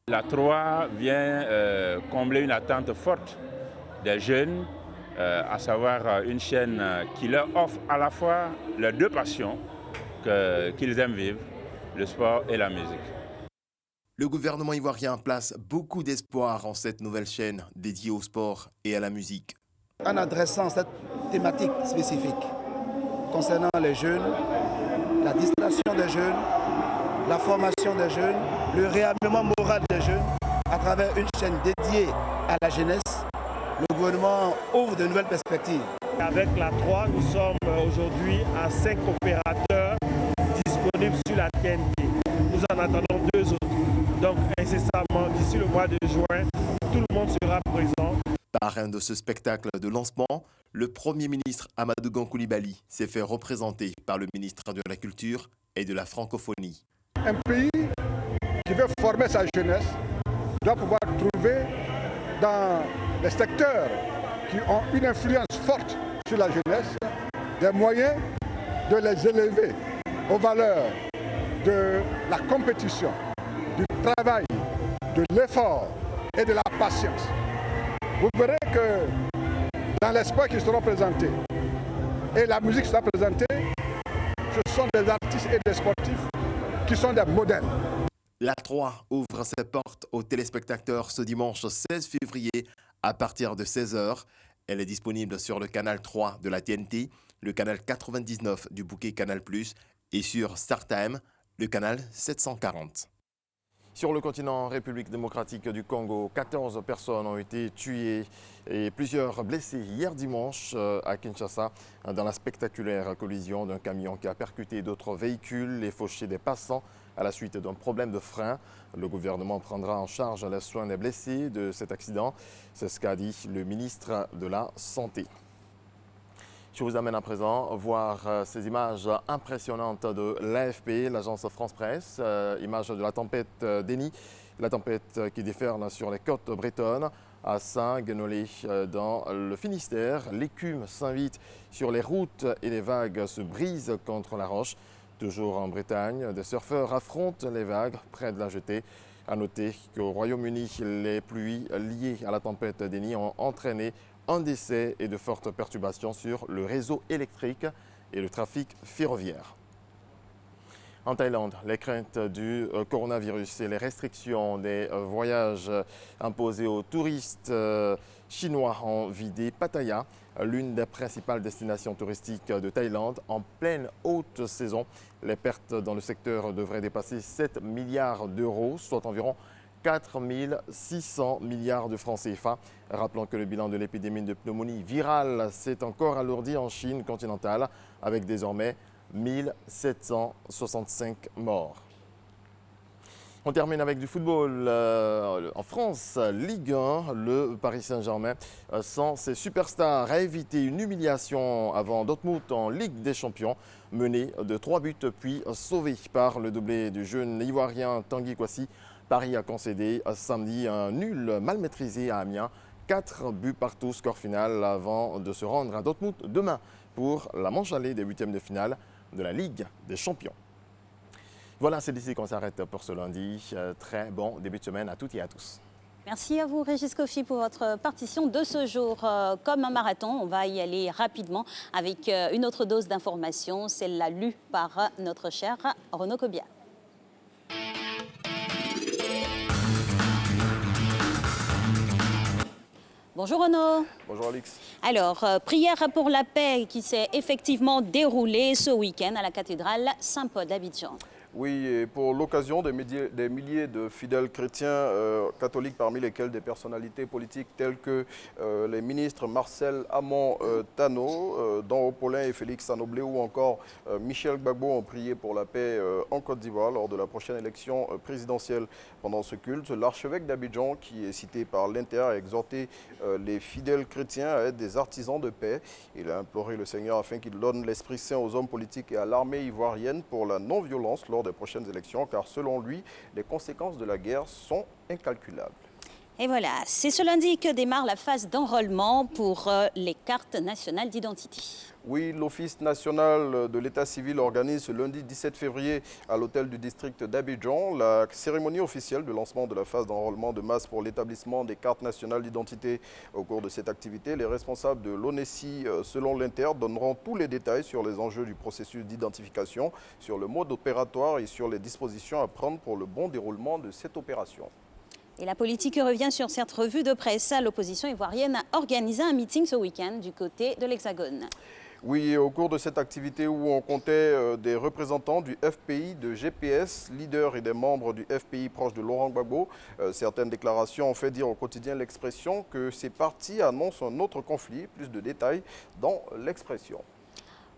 La 3 vient combler une attente forte des jeunes, à savoir une chaîne qui leur offre à la fois leurs deux passions qu'ils aiment vivre, le sport et la musique. Le gouvernement ivoirien place beaucoup d'espoir en cette nouvelle chaîne dédiée au sport et à la musique. En adressant cette thématique spécifique concernant les jeunes, la distraction des jeunes, la formation des jeunes, le réarmement moral des jeunes, à travers une chaîne dédiée à la jeunesse, le gouvernement ouvre de nouvelles perspectives. Avec la 3, nous sommes aujourd'hui à 5 opérateurs disponibles sur la TNT. Nous en attendons 2 autres. Donc incessamment, d'ici le mois de juin, tout le monde sera présent. Parrain de ce spectacle de lancement, le Premier ministre Amadou Gon Coulibaly s'est fait représenter par le ministre de la Culture et de la Francophonie. Un pays qui veut former sa jeunesse doit pouvoir trouver dans les secteurs qui ont une influence forte sur la jeunesse des moyens de les élever aux valeurs de la compétition, du travail, de l'effort et de la patience. Vous verrez que dans les sports qui seront présentés et la musique qui sera présentée, ce sont des artistes et des sportifs qui sont des modèles. La 3 ouvre ses portes aux téléspectateurs ce dimanche 16 février à partir de 16h. Elle est disponible sur le canal 3 de la TNT, le canal 99 du bouquet Canal+, et sur StarTime, le canal 740. Sur le continent République démocratique du Congo, 14 personnes ont été tuées et plusieurs blessées hier dimanche à Kinshasa dans la spectaculaire collision d'un camion qui a percuté d'autres véhicules et fauché des passants à la suite d'un problème de frein. Le gouvernement prendra en charge les soins des blessés de cet accident. C'est ce qu'a dit le ministre de la Santé. Je vous amène à présent voir ces images impressionnantes de l'AFP, l'agence France Presse, images de la tempête Denis, la tempête qui déferle sur les côtes bretonnes à Saint-Guenolé dans le Finistère. L'écume s'invite sur les routes et les vagues se brisent contre la roche. Toujours en Bretagne, des surfeurs affrontent les vagues près de la jetée. À noter qu'au Royaume-Uni, les pluies liées à la tempête Denis ont entraîné un décès et de fortes perturbations sur le réseau électrique et le trafic ferroviaire. En Thaïlande, les craintes du coronavirus et les restrictions des voyages imposés aux touristes chinois ont vidé Pattaya, l'une des principales destinations touristiques de Thaïlande, en pleine haute saison. Les pertes dans le secteur devraient dépasser 7 milliards d'euros, soit environ 4 600 milliards de francs CFA. Rappelons que le bilan de l'épidémie de pneumonie virale s'est encore alourdi en Chine continentale avec désormais 1765 morts. On termine avec du football. En France, Ligue 1, le Paris Saint-Germain, sans ses superstars, a évité une humiliation avant Dortmund en Ligue des Champions, mené de 3 buts puis sauvé par le doublé du jeune Ivoirien Tanguy Kouassi. Paris a concédé samedi un nul mal maîtrisé à Amiens, 4 buts partout, score final, avant de se rendre à Dortmund demain pour la manche allée des huitièmes de finale de la Ligue des Champions. Voilà, c'est ici qu'on s'arrête pour ce lundi. Très bon début de semaine à toutes et à tous. Merci à vous, Régis Kofi, pour votre partition de ce jour. Comme un marathon, on va y aller rapidement avec une autre dose d'information, celle-là lue par notre cher Renaud Kobia. Bonjour Renaud. Bonjour Alix. Alors, prière pour la paix qui s'est effectivement déroulée ce week-end à la cathédrale Saint-Paul d'Abidjan. Oui, et pour l'occasion, des milliers de fidèles chrétiens catholiques, parmi lesquels des personnalités politiques telles que les ministres Marcel Amon-Tano, Dan Paulin et Félix Anoblé, ou encore Michel Gbagbo ont prié pour la paix en Côte d'Ivoire lors de la prochaine élection présidentielle. Pendant ce culte, l'archevêque d'Abidjan, qui est cité par l'Inter, a exhorté les fidèles chrétiens à être des artisans de paix. Il a imploré le Seigneur afin qu'il donne l'Esprit Saint aux hommes politiques et à l'armée ivoirienne pour la non-violence lors des prochaines élections, car selon lui, les conséquences de la guerre sont incalculables. Et voilà, c'est ce lundi que démarre la phase d'enrôlement pour les cartes nationales d'identité. Oui, l'Office national de l'état civil organise ce lundi 17 février à l'hôtel du district d'Abidjan la cérémonie officielle de lancement de la phase d'enrôlement de masse pour l'établissement des cartes nationales d'identité. Au cours de cette activité, les responsables de l'ONESI, selon l'Inter, donneront tous les détails sur les enjeux du processus d'identification, sur le mode opératoire et sur les dispositions à prendre pour le bon déroulement de cette opération. Et la politique revient sur cette revue de presse. L'opposition ivoirienne a organisé un meeting ce week-end du côté de l'Hexagone. Oui, au cours de cette activité où on comptait des représentants du FPI, de GPS, leaders et des membres du FPI proches de Laurent Gbagbo, certaines déclarations ont fait dire au quotidien L'Expression que ces partis annoncent un autre conflit. Plus de détails dans L'Expression.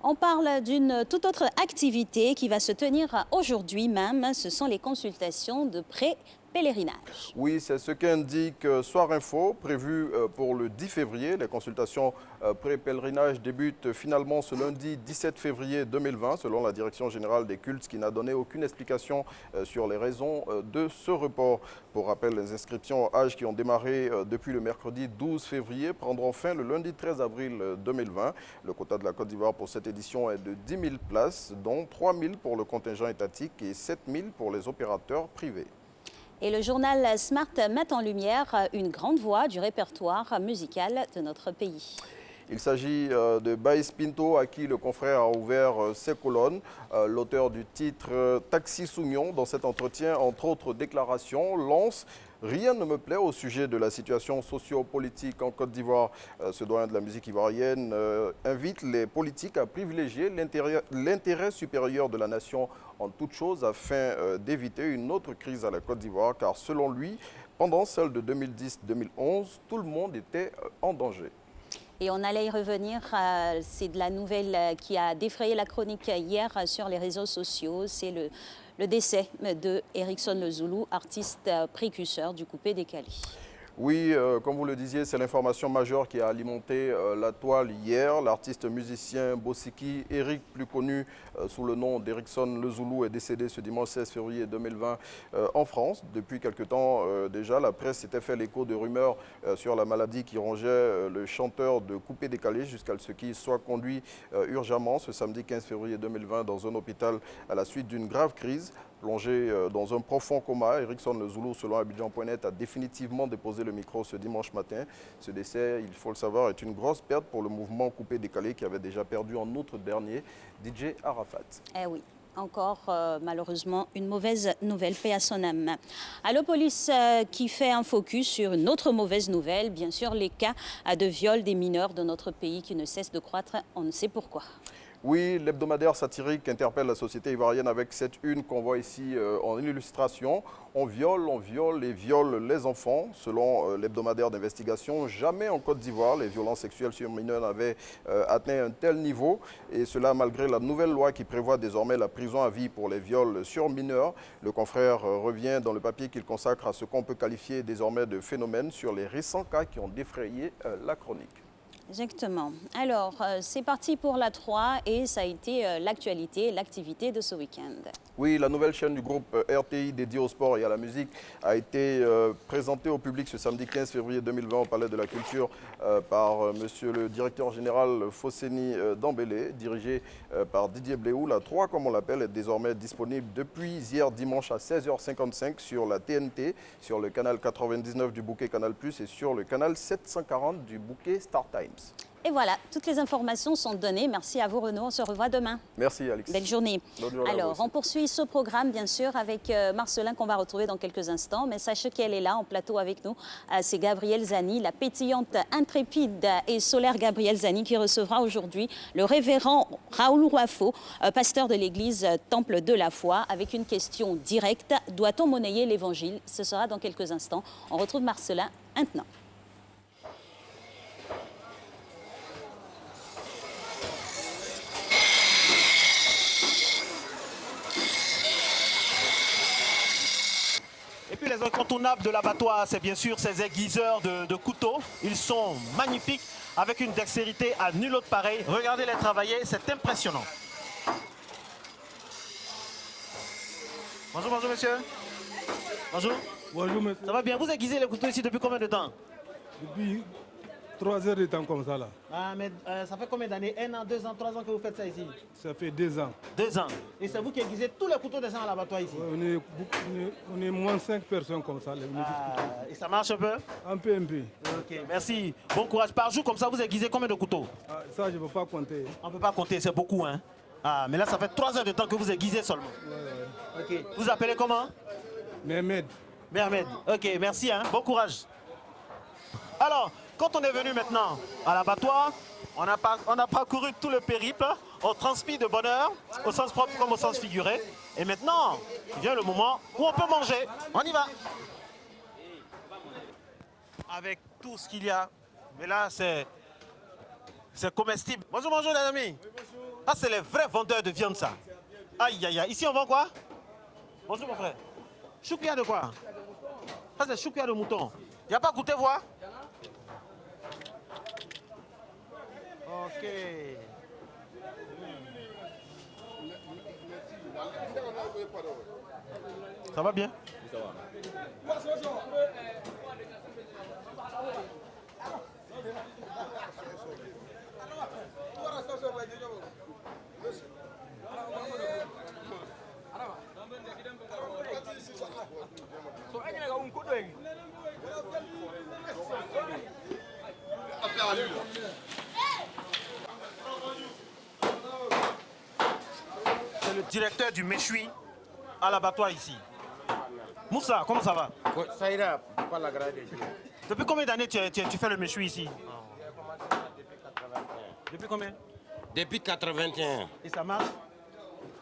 On parle d'une toute autre activité qui va se tenir aujourd'hui même. Ce sont les consultations de pré-pèlerinage. Oui, c'est ce qu'indique Soir Info, prévu pour le 10 février. Les consultations pré-pèlerinage débutent finalement ce lundi 17 février 2020, selon la Direction générale des cultes, qui n'a donné aucune explication sur les raisons de ce report. Pour rappel, les inscriptions âge qui ont démarré depuis le mercredi 12 février prendront fin le lundi 13 avril 2020. Le quota de la Côte d'Ivoire pour cette édition est de 10 000 places, dont 3 000 pour le contingent étatique et 7 000 pour les opérateurs privés. Et le journal Smart met en lumière une grande voix du répertoire musical de notre pays. Il s'agit de Baïs Pinto, à qui le confrère a ouvert ses colonnes. L'auteur du titre Taxi Sougnon, dans cet entretien, entre autres déclarations, lance « Rien ne me plaît » au sujet de la situation socio-politique en Côte d'Ivoire. Ce doyen de la musique ivoirienne invite les politiques à privilégier l'intérêt supérieur de la nation en toute chose afin d'éviter une autre crise à la Côte d'Ivoire, car selon lui, pendant celle de 2010-2011, tout le monde était en danger. Et on allait y revenir, c'est de la nouvelle qui a défrayé la chronique hier sur les réseaux sociaux. C'est le décès de Erickson Le Zoulou, artiste précurseur du coupé décalé. Oui, comme vous le disiez, c'est l'information majeure qui a alimenté la toile hier. L'artiste musicien Bossiki, Eric, plus connu sous le nom d'Erickson Le Zoulou, est décédé ce dimanche 16 février 2020 en France. Depuis quelque temps déjà, la presse s'était fait l'écho de rumeurs sur la maladie qui rongeait le chanteur de coupé décalé jusqu'à ce qu'il soit conduit urgemment ce samedi 15 février 2020 dans un hôpital à la suite d'une grave crise. Plongé dans un profond coma, Erickson Le Zoulou, selon Abidjan.net, a définitivement déposé le micro ce dimanche matin. Ce décès, il faut le savoir, est une grosse perte pour le mouvement coupé-décalé qui avait déjà perdu en août dernier DJ Arafat. Eh oui. Encore malheureusement une mauvaise nouvelle, paix à son âme. Allo Police qui fait un focus sur une autre mauvaise nouvelle, bien sûr les cas de viol des mineurs de notre pays qui ne cessent de croître, on ne sait pourquoi. Oui, l'hebdomadaire satirique interpelle la société ivoirienne avec cette une qu'on voit ici en illustration. On viole et viole les enfants. Selon l'hebdomadaire d'investigation, jamais en Côte d'Ivoire, les violences sexuelles sur mineurs n'avaient atteint un tel niveau. Et cela malgré la nouvelle loi qui prévoit désormais la prison à vie pour les viols sur mineurs. Le confrère revient dans le papier qu'il consacre à ce qu'on peut qualifier désormais de phénomène sur les récents cas qui ont défrayé la chronique. Exactement. Alors, c'est parti pour la 3 et ça a été l'actualité, l'activité de ce week-end. Oui, la nouvelle chaîne du groupe RTI dédiée au sport et à la musique a été présentée au public ce samedi 15 février 2020 au Palais de la Culture par monsieur le directeur général Fosseni Dambélé, dirigé par Didier Bléou. La 3, comme on l'appelle, est désormais disponible depuis hier dimanche à 16h55 sur la TNT, sur le canal 99 du bouquet Canal+, et sur le canal 740 du bouquet Star Times. Et voilà, toutes les informations sont données. Merci à vous Renaud, on se revoit demain. Merci Alex. Belle journée. Bonne journée. Alors, on poursuit ce programme bien sûr avec Marcelin qu'on va retrouver dans quelques instants. Mais sachez qu'elle est là en plateau avec nous. C'est Gabrielle Zani, la pétillante, intrépide et solaire Gabrielle Zani qui recevra aujourd'hui le révérend Raoul Roifo, pasteur de l'église Temple de la Foi, avec une question directe. Doit-on monnayer l'évangile? Ce sera dans quelques instants. On retrouve Marcelin maintenant. Et puis les incontournables de l'abattoir, c'est bien sûr ces aiguiseurs de couteaux. Ils sont magnifiques, avec une dextérité à nul autre pareil. Regardez les travailler, c'est impressionnant. Bonjour, bonjour monsieur. Bonjour. Bonjour monsieur. Ça va bien? Vous aiguisez les couteaux ici depuis combien de temps? Depuis 3 heures de temps comme ça là. Ah, mais ça fait combien d'années? 1 an, 2 ans, 3 ans que vous faites ça ici? Ça fait 2 ans. 2 ans. Et c'est vous qui aiguisez tous les couteaux des gens à l'abattoir ici? Ouais, on est moins 5 personnes comme ça. Et ça marche un peu? Un peu, un peu. Ok, merci. Bon courage. Par jour, comme ça, vous aiguisez combien de couteaux? Ça, je ne peux pas compter. On ne peut pas compter, c'est beaucoup, hein? Ah, mais là, ça fait 3 heures de temps que vous aiguisez seulement. Ok. Vous appelez comment? Mehmed. Mehmed. Ok, merci, hein? Bon courage. Alors, quand on est venu maintenant à l'abattoir, on a parcouru tout le périple, on transpire de bonheur, au sens propre comme au sens figuré. Et maintenant, vient le moment où on peut manger. On y va. Avec tout ce qu'il y a. Mais là, c'est comestible. Bonjour, bonjour les amis. Ah, c'est les vrais vendeurs de viande, ça. Aïe, aïe, aïe. Ici, on vend quoi? Bonjour, mon frère. Choupia de quoi? Ça, c'est choupia de mouton. Il n'y a pas goûté, voir? Ok. Ça va bien? Ça va. C'est le directeur du méchoui à l'abattoir ici. Moussa, comment ça va? Ça ira, pas la grade. Depuis combien d'années tu fais le méchoui ici? Depuis combien? Depuis 81. Et ça marche?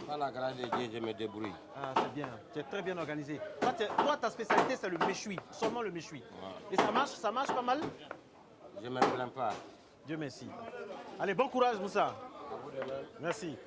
Pas la grade, je me débrouille. Ah, c'est bien, tu es très bien organisé. Toi, ta spécialité, c'est le méchoui, seulement le méchoui. Ouais. Et ça marche pas mal? Je ne me plains pas. Dieu merci. Allez, bon courage, Moussa. À vous de même. Merci.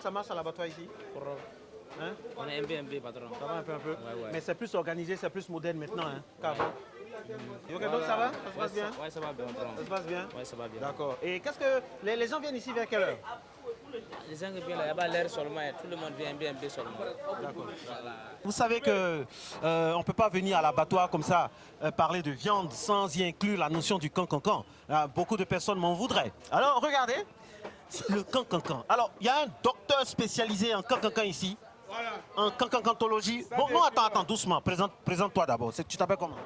Ça marche à l'abattoir ici? Hein? On est un peu, patron. Ça va un peu? Ouais. Mais c'est plus organisé, c'est plus moderne maintenant hein, qu'avant. Ok, donc ça va? Ça se passe bien? Ouais, ça va bien, patron. Ça se passe bien? Ouais, ça va bien. D'accord. Et qu'est-ce que... Les gens viennent ici vers quelle heure? Les gens qui viennent là, il y a l'air seulement, tout le monde vient bien seulement. D'accord. Vous savez que on ne peut pas venir à l'abattoir comme ça parler de viande sans y inclure la notion du cancancan. Beaucoup de personnes m'en voudraient. Alors regardez, le cancancan. Alors il y a un docteur spécialisé en cancancan ici, en cancantologie. Bon, non, attends, doucement. Présente-toi d'abord. Tu t'appelles comment?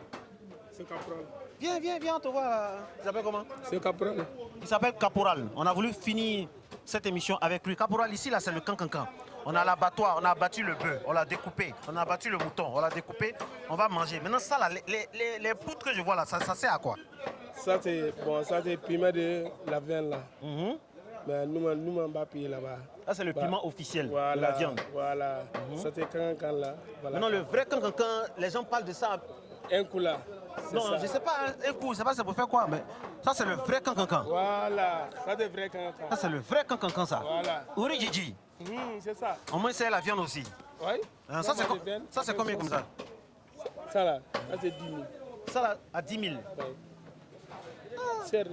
C'est Caporal. Viens, on te voit. Tu t'appelles comment? C'est Caporal. Il s'appelle Caporal. On a voulu finir cette émission avec lui. Caporal, ici, là, c'est le cancancan. On a l'abattoir, on a abattu le bœuf, on l'a découpé. On a abattu le mouton, on l'a découpé. On va manger. Maintenant, ça, là, les poutres que je vois là, ça sert à quoi? Ça, c'est le piment de la viande, là. Mais nous, on va payer là-bas. Ça, c'est le piment officiel voilà, de la viande. Voilà. Ça, c'est cancan, là. Voilà. Maintenant, le vrai cancancan, les gens parlent de ça. Un coup, là. Non, je ne sais pas, un coup, je ne sais pas c'est pour faire quoi, mais ça, c'est le vrai cancancan. Voilà, ça, c'est le vrai cancan. Ça, c'est le vrai cancancan, ça. Voilà. Uri Gigi. C'est ça. Au moins, c'est la viande aussi. Oui. Ça, c'est combien comme ça? Ça, là, ça, c'est 10 000. Ça, là, à 10 000. Oui.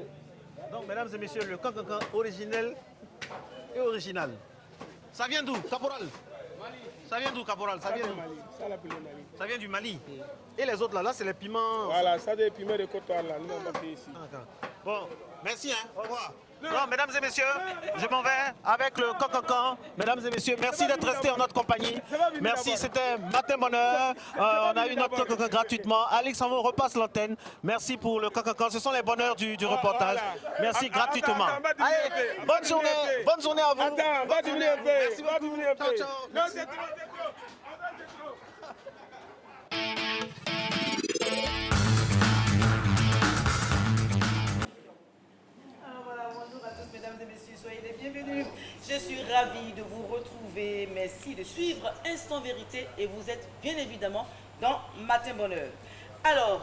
Donc, mesdames et messieurs, le cancancan originel et original. Ça vient d'où, Caporal? Ça vient d'où, Caporal? Ça vient du Mali. Ça vient du Mali. Et les autres là, c'est les piments. Voilà, ça c'est les piments de Côte-d'Ivoire là. Nous on va payer ici. Bon, merci, hein. Au revoir. Non, mesdames et messieurs, je m'en vais avec le cancancan. Mesdames et messieurs, merci d'être restés en notre compagnie. Merci, c'était Matin Bonheur. On a eu notre cancancan gratuitement. Alexandre repasse l'antenne. Merci pour le cancancan. Ce sont les bonheurs du reportage. Merci gratuitement. Allez, bonne journée à vous. Attends, va diminuer un peu. Merci beaucoup. Ciao, ciao. Non, c'est trop. Mesdames et messieurs, soyez les bienvenus. Je suis ravie de vous retrouver. Merci de suivre Instant Vérité et vous êtes bien évidemment dans Matin Bonheur. Alors,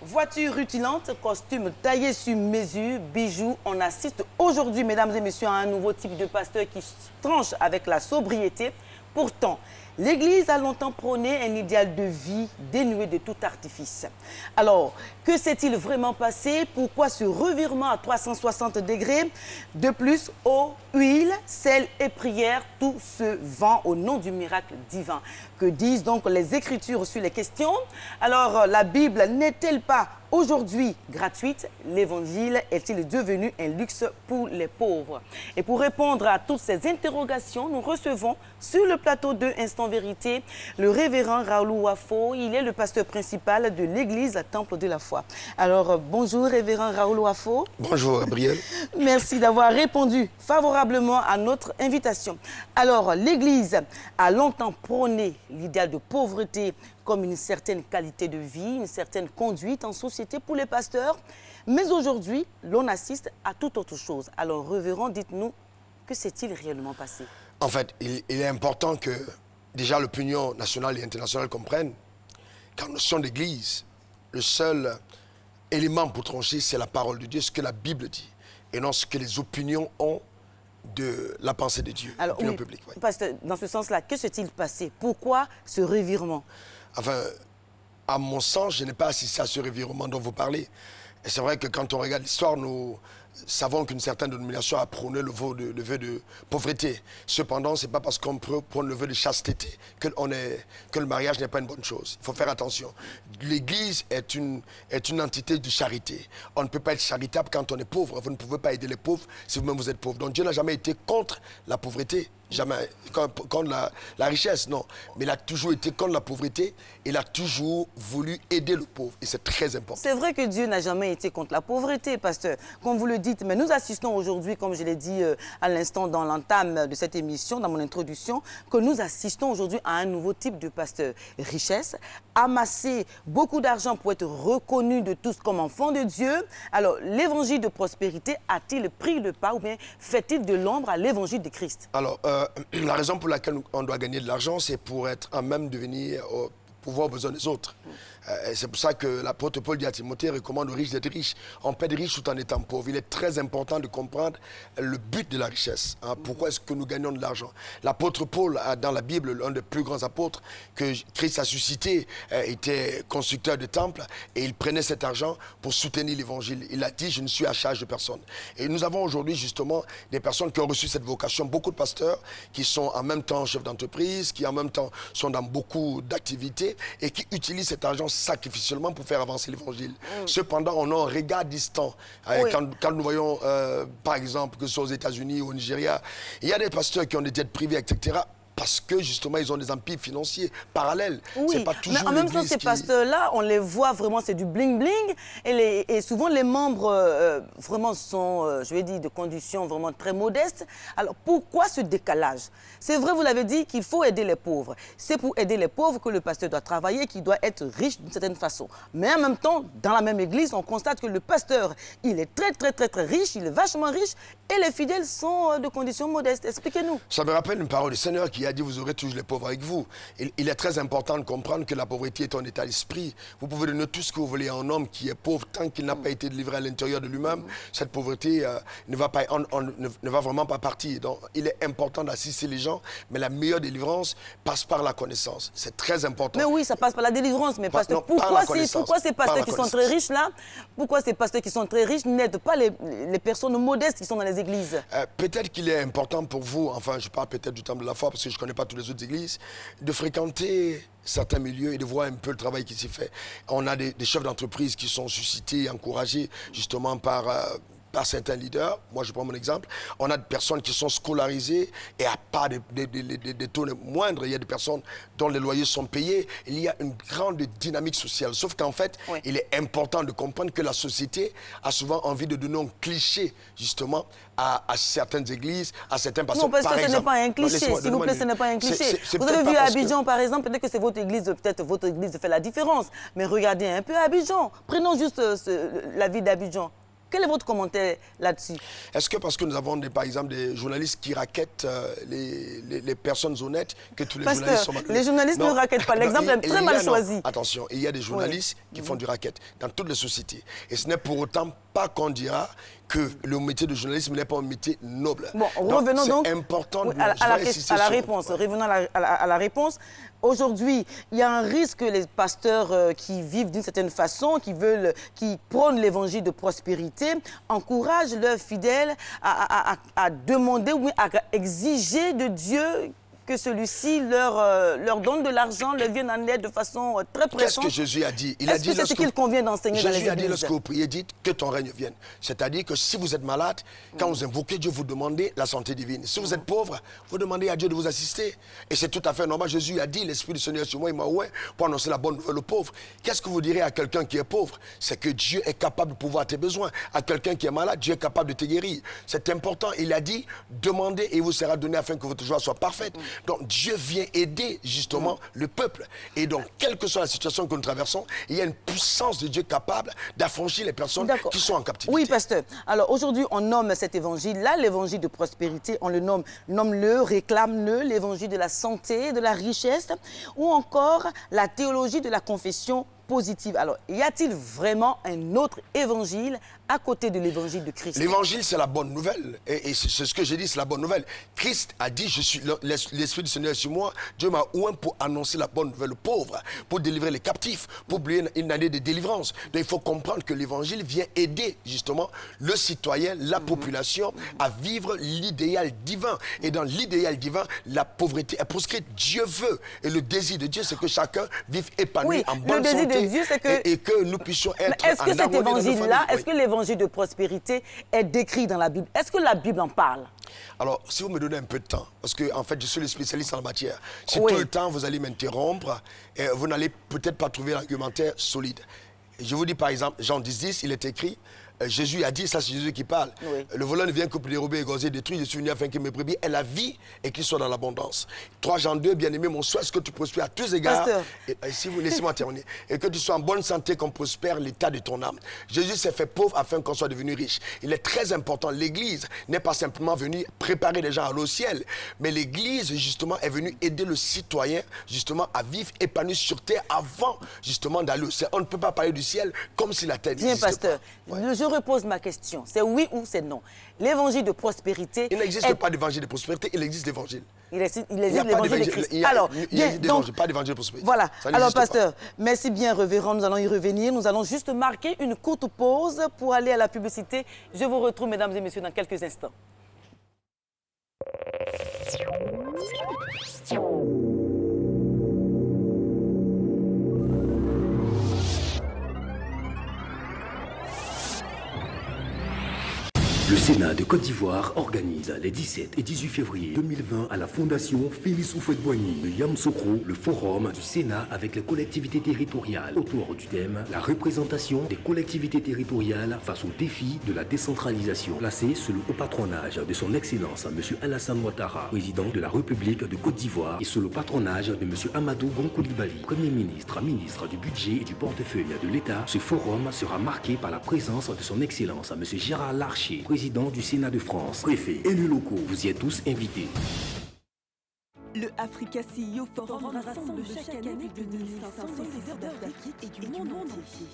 voiture rutilante, costume taillé sur mesure, bijoux, on assiste aujourd'hui, mesdames et messieurs, à un nouveau type de pasteur qui tranche avec la sobriété. Pourtant, l'Église a longtemps prôné un idéal de vie dénué de tout artifice. Alors, que s'est-il vraiment passé? Pourquoi ce revirement à 360 degrés? De plus, eau, huile, sel et prière, tout se vend au nom du miracle divin. Que disent donc les Écritures sur les questions? Alors, la Bible n'est-elle pas aujourd'hui gratuite? L'Évangile est-il devenu un luxe pour les pauvres? Et pour répondre à toutes ces interrogations, nous recevons sur le plateau de Instant Vérité le révérend Raoul Wafo. Il est le pasteur principal de l'église Temple de la Foi. Alors, bonjour révérend Raoul Wafo. Bonjour Gabriel. Merci d'avoir répondu favorablement à notre invitation. Alors, l'église a longtemps prôné l'idéal de pauvreté comme une certaine qualité de vie, une certaine conduite en société pour les pasteurs. Mais aujourd'hui, l'on assiste à tout autre chose. Alors, révérend, dites-nous, que s'est-il réellement passé? En fait, il est important que déjà l'opinion nationale et internationale comprenne qu'en notion d'église, le seul élément pour trancher, c'est la parole de Dieu, ce que la Bible dit, et non ce que les opinions ont de la pensée de Dieu, l'opinion publique. Oui. Pasteur, dans ce sens-là, que s'est-il passé? Pourquoi ce revirement? Enfin, à mon sens, je n'ai pas assisté à ce revirement dont vous parlez. Et c'est vrai que quand on regarde l'histoire, nous savons qu'une certaine dénomination a prôné le vœu de pauvreté. Cependant, ce n'est pas parce qu'on prône le vœu de chasteté que le mariage n'est pas une bonne chose. Il faut faire attention. L'Église est une entité de charité. On ne peut pas être charitable quand on est pauvre. Vous ne pouvez pas aider les pauvres si vous-même vous êtes pauvre. Donc Dieu n'a jamais été contre la pauvreté. Jamais contre la richesse, non. Mais il a toujours été contre la pauvreté. Il a toujours voulu aider le pauvre. Et c'est très important. C'est vrai que Dieu n'a jamais été contre la pauvreté, pasteur. Comme vous le dites, mais nous assistons aujourd'hui, comme je l'ai dit à l'instant dans l'entame de cette émission, dans mon introduction, que nous assistons aujourd'hui à un nouveau type de pasteur. Richesse, amasser beaucoup d'argent pour être reconnu de tous comme enfant de Dieu. Alors, l'évangile de prospérité a-t-il pris le pas ou bien fait-il de l'ombre à l'évangile de Christ? Alors, la raison pour laquelle on doit gagner de l'argent, c'est pour être en même de venir pouvoir aux besoins des autres. C'est pour ça que l'apôtre Paul dit à Timothée, recommande aux riches d'être riches. On peut être riche tout en étant pauvre. Il est très important de comprendre le but de la richesse. Hein. Pourquoi est-ce que nous gagnons de l'argent? L'apôtre Paul, dans la Bible, l'un des plus grands apôtres que Christ a suscité, était constructeur de temples et il prenait cet argent pour soutenir l'évangile. Il a dit, je ne suis à charge de personne. Et nous avons aujourd'hui justement des personnes qui ont reçu cette vocation, beaucoup de pasteurs qui sont en même temps chefs d'entreprise, qui en même temps sont dans beaucoup d'activités et qui utilisent cet argent sacrificiellement pour faire avancer l'évangile. Cependant, on a un regard distant. Quand nous voyons, par exemple, que ce soit aux États-Unis ou au Nigeria, il y a des pasteurs qui ont des jets privés, etc., parce que justement, ils ont des empires financiers parallèles. Oui, pas toujours mais en même temps, ces pasteurs-là, on les voit vraiment, c'est du bling-bling. Et souvent, les membres vraiment sont, je vais dire, de conditions vraiment très modestes. Alors, pourquoi ce décalage? C'est vrai, vous l'avez dit, qu'il faut aider les pauvres. C'est pour aider les pauvres que le pasteur doit travailler, qu'il doit être riche d'une certaine façon. Mais en même temps, dans la même église, on constate que le pasteur, il est très riche, il est vachement riche, et les fidèles sont de conditions modestes. Expliquez-nous. Ça me rappelle une parole du Seigneur qui a dit, vous aurez toujours les pauvres avec vous. Il est très important de comprendre que la pauvreté est un état d'esprit. Vous pouvez donner tout ce que vous voulez à un homme qui est pauvre tant qu'il n'a pas été délivré à l'intérieur de lui-même. Cette pauvreté ne va vraiment pas partir. Donc, il est important d'assister les gens, mais la meilleure délivrance passe par la connaissance. C'est très important. Mais oui, ça passe par la délivrance. Mais pasteur, pourquoi ces pasteurs qui sont très riches là, pourquoi ces pasteurs qui sont très riches n'aident pas les personnes modestes qui sont dans les églises? Peut-être qu'il est important pour vous, enfin je parle peut-être du temple de la foi parce que je ne connais pas toutes les autres églises, de fréquenter certains milieux et de voir un peu le travail qui s'y fait. On a des chefs d'entreprise qui sont suscités, encouragés justement par certains leaders. Moi, je prends mon exemple. On a des personnes qui sont scolarisées et à part des taux moindres, il y a des personnes dont les loyers sont payés. Il y a une grande dynamique sociale. Sauf qu'en fait, il est important de comprendre que la société a souvent envie de donner un cliché, justement, à certaines églises, à certains pasteurs. Non, parce que ce n'est pas un cliché. S'il vous plaît, ce n'est pas un cliché. Vous avez vu à Abidjan, par exemple, peut-être que c'est votre église, peut-être votre église fait la différence. Mais regardez un peu Abidjan. Prenons juste la ville d'Abidjan. Quel est votre commentaire là-dessus? Est-ce que parce que nous avons, par exemple, des journalistes qui raquettent les personnes honnêtes, que tous les journalistes sont mal... Les journalistes ne raquettent pas. L'exemple est très mal choisi. Attention, il y a des journalistes qui font du racket dans toutes les sociétés. Et ce n'est pour autant pas qu'on dira que le métier de journalisme n'est pas un métier noble. Bon, revenons donc important à la réponse. Revenons à la réponse. Aujourd'hui, il y a un risque que les pasteurs qui vivent d'une certaine façon, qui prônent l'évangile de prospérité, encouragent leurs fidèles à demander ou à exiger de Dieu que celui-ci leur donne de l'argent, leur vienne en aide de façon très pressante. Qu'est-ce que Jésus a dit? Est-ce que c'est ce qu'il convient d'enseigner dans les églises? Jésus a dit, lorsque vous priez, dites que ton règne vienne. C'est-à-dire que si vous êtes malade, quand vous invoquez Dieu, vous demandez la santé divine. Si vous êtes pauvre, vous demandez à Dieu de vous assister. Et c'est tout à fait normal. Jésus a dit, l'Esprit du Seigneur sur moi, il m'a oint pour annoncer la bonne nouvelle aux pauvres. Qu'est-ce que vous direz à quelqu'un qui est pauvre? C'est que Dieu est capable de pouvoir tes besoins. À quelqu'un qui est malade, Dieu est capable de te guérir. C'est important. Il a dit, demandez et il vous sera donné afin que votre joie soit parfaite. Donc Dieu vient aider justement le peuple. Et donc, quelle que soit la situation que nous traversons, il y a une puissance de Dieu capable d'affranchir les personnes qui sont en captivité. Oui, pasteur. Alors aujourd'hui, on nomme cet évangile-là, l'évangile de prospérité, on le nomme-le, réclame-le, l'évangile de la santé, de la richesse, ou encore la théologie de la confession positive. Alors, y a-t-il vraiment un autre évangile à côté de l'évangile de Christ? L'évangile, c'est la bonne nouvelle. Et c'est ce que j'ai dit, c'est la bonne nouvelle. Christ a dit, l'Esprit du Seigneur est sur moi. Dieu m'a oint pour annoncer la bonne nouvelle aux pauvres, pour délivrer les captifs, pour oublier une année de délivrance. Donc, il faut comprendre que l'évangile vient aider, justement, le citoyen, la population, à vivre l'idéal divin. Et dans l'idéal divin, la pauvreté est proscrite. Dieu veut. Et le désir de Dieu, c'est que chacun vive épanoui, en bonne santé. Dieu, et que nous puissions être est-ce que cet évangile-là, est-ce que l'évangile de prospérité est décrit dans la Bible? Est-ce que la Bible en parle? Alors, si vous me donnez un peu de temps, parce que en fait, je suis le spécialiste en la matière. Si tout le temps, vous allez m'interrompre, vous n'allez peut-être pas trouver l'argumentaire solide. Je vous dis par exemple, Jean 10, il est écrit, Jésus a dit, ça c'est Jésus qui parle. Oui. Le voleur ne vient que pour dérober, égorger, détruire. Je suis venu afin que mes brebis aient la vie et qu'ils soient dans l'abondance. 3 Jean 2, bien-aimé, mon souhait, est-ce que tu prospères à tous égards. Et, si vous laissez-moi terminer. Et que tu sois en bonne santé, qu'on prospère l'état de ton âme. Jésus s'est fait pauvre afin qu'on soit devenu riche. Il est très important. L'Église n'est pas simplement venue préparer les gens à l'au ciel, mais l'Église, justement, est venue aider le citoyen, justement, à vivre épanoui sur terre avant, justement, d'aller au ciel. On ne peut pas parler du ciel comme si la terre n'existe pas. Bien, pasteur, je repose ma question. C'est oui ou c'est non? L'évangile de prospérité... Il n'existe pas d'évangile de prospérité, il existe l'évangile. Il existe l'évangile de Christ. Alors, il existe d'évangile, pas d'évangile de prospérité. Voilà. Alors, pasteur, merci bien, révérend. Nous allons y revenir. Nous allons juste marquer une courte pause pour aller à la publicité. Je vous retrouve, mesdames et messieurs, dans quelques instants. Le Sénat de Côte d'Ivoire organise les 17 et 18 février 2020 à la Fondation Félix Houphouët-Boigny de Yamoussoukro le forum du Sénat avec les collectivités territoriales autour du thème la représentation des collectivités territoriales face aux défis de la décentralisation, placé sous le haut patronage de son Excellence M. Alassane Ouattara, président de la République de Côte d'Ivoire, et sous le patronage de M. Amadou Gon Coulibaly, Premier ministre, ministre du Budget et du Portefeuille de l'État. Ce forum sera marqué par la présence de son Excellence M. Gérard Larcher, président du Sénat de France, préfet, élus locaux, vous y êtes tous invités. Le Africa CEO Forum rassemble chaque année plus de 1500 leaders d'Afrique et du monde entier.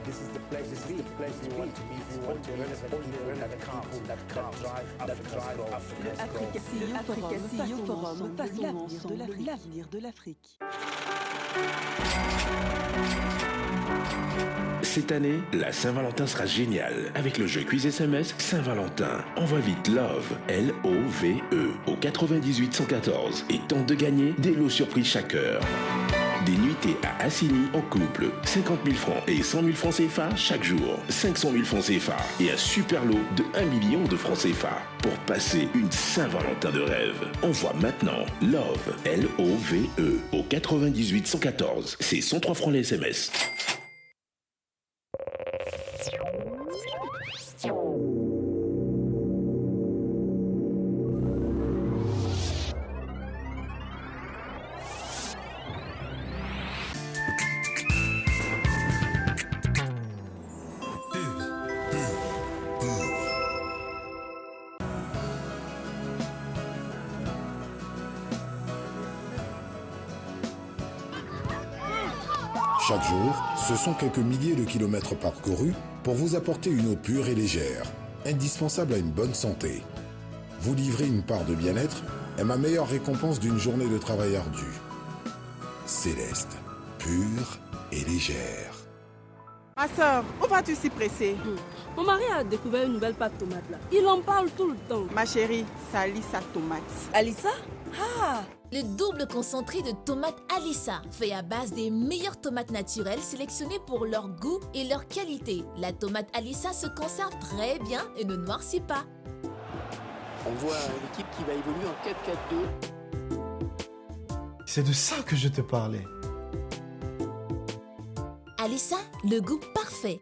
This is the place to be. You want to be relevant people that drive Africa's growth. Le Africa CEO Forum passe l'avenir de l'Afrique. Cette année, la Saint-Valentin sera géniale avec le jeu Quiz SMS Saint-Valentin. Envoie vite LOVE, L-O-V-E, au 98 114 et tente de gagner des lots surprises chaque heure. Des nuitées à Assini en couple, 50 000 francs et 100 000 francs CFA chaque jour, 500 000 francs CFA et un super lot de 1 million de francs CFA pour passer une Saint-Valentin de rêve. Envoie maintenant LOVE, L-O-V-E, au 98 114. C'est 103 francs les SMS. Chaque jour, ce sont quelques milliers de kilomètres parcourus pour vous apporter une eau pure et légère, indispensable à une bonne santé. Vous livrer une part de bien-être est ma meilleure récompense d'une journée de travail ardu. Céleste, pure et légère. Ma soeur, où vas-tu si pressée? Mon mari a découvert une nouvelle pâte tomate là. Il en parle tout le temps. Ma chérie, c'est Alissa tomate. Alissa? Ah! Le double concentré de tomates Alissa, fait à base des meilleures tomates naturelles sélectionnées pour leur goût et leur qualité. La tomate Alissa se conserve très bien et ne noircit pas. On voit une équipe qui va évoluer en 4-4-2. C'est de ça que je te parlais. Alissa, le goût parfait.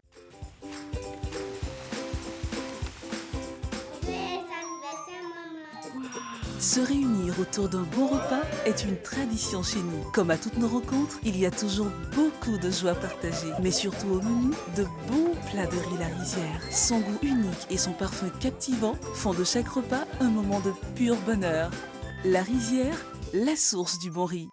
Se réunir autour d'un bon repas est une tradition chez nous. Comme à toutes nos rencontres, il y a toujours beaucoup de joie partagée. Mais surtout au menu, de bons plats de riz La Rizière. Son goût unique et son parfum captivant font de chaque repas un moment de pur bonheur. La Rizière, la source du bon riz.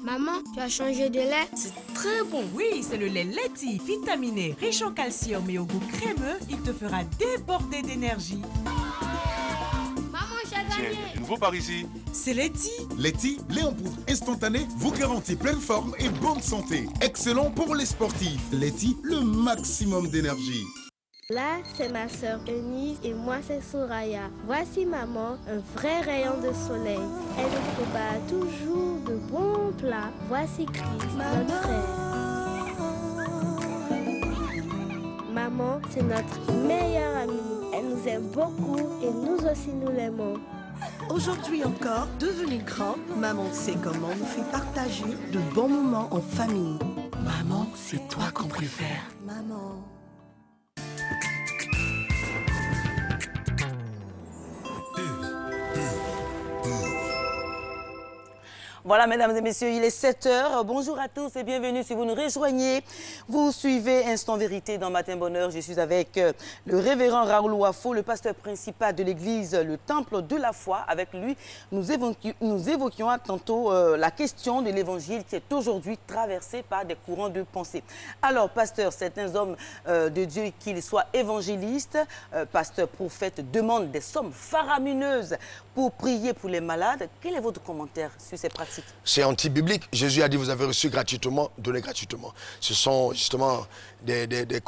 Maman, tu as changé de lait? C'est très bon. Oui, c'est le lait Leti, vitaminé, riche en calcium et au goût crémeux. Il te fera déborder d'énergie. Maman, j'ai gagné. Tiens, nouveau par ici. C'est Leti. Leti, lait en poudre instantané, vous garantit pleine forme et bonne santé. Excellent pour les sportifs. Leti, le maximum d'énergie. Là, c'est ma sœur Eunice et moi, c'est Soraya. Voici maman, un vrai rayon de soleil. Elle nous prépare toujours de bons plats. Voici Chris, notre frère. maman, c'est notre meilleure amie. Elle nous aime beaucoup et nous aussi nous l'aimons. Aujourd'hui encore, devenue grande, maman sait comment nous fait partager de bons moments en famille. Maman, c'est toi qu'on préfère. Maman. Voilà, mesdames et messieurs, il est 7 h. Bonjour à tous et bienvenue si vous nous rejoignez. Vous suivez Instant Vérité dans Matin Bonheur. Je suis avec le révérend Raoul Wafo, le pasteur principal de l'église, le Temple de la Foi. Avec lui, nous évoquions tantôt la question de l'évangile qui est aujourd'hui traversée par des courants de pensée. Alors, pasteur, certains hommes de Dieu, qu'ils soient évangélistes, pasteur, prophète, demandent des sommes faramineuses pour prier pour les malades. Quel est votre commentaire sur ces pratiques? C'est anti-biblique. Jésus a dit, vous avez reçu gratuitement, donnez gratuitement. Ce sont justement des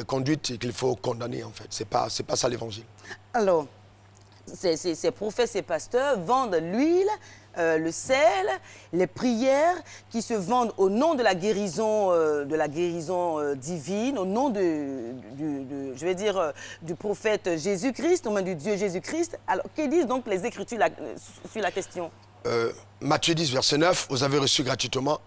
conduites qu'il faut condamner, en fait. C'est pas ça l'évangile. Alors, ces prophètes, ces pasteurs vendent l'huile, le sel, les prières qui se vendent au nom de la guérison divine, au nom du prophète Jésus-Christ, au nom du Dieu Jésus-Christ. Alors, que disent donc les Écritures sur la question? Matthieu 10, verset 9, vous avez reçu gratuitement,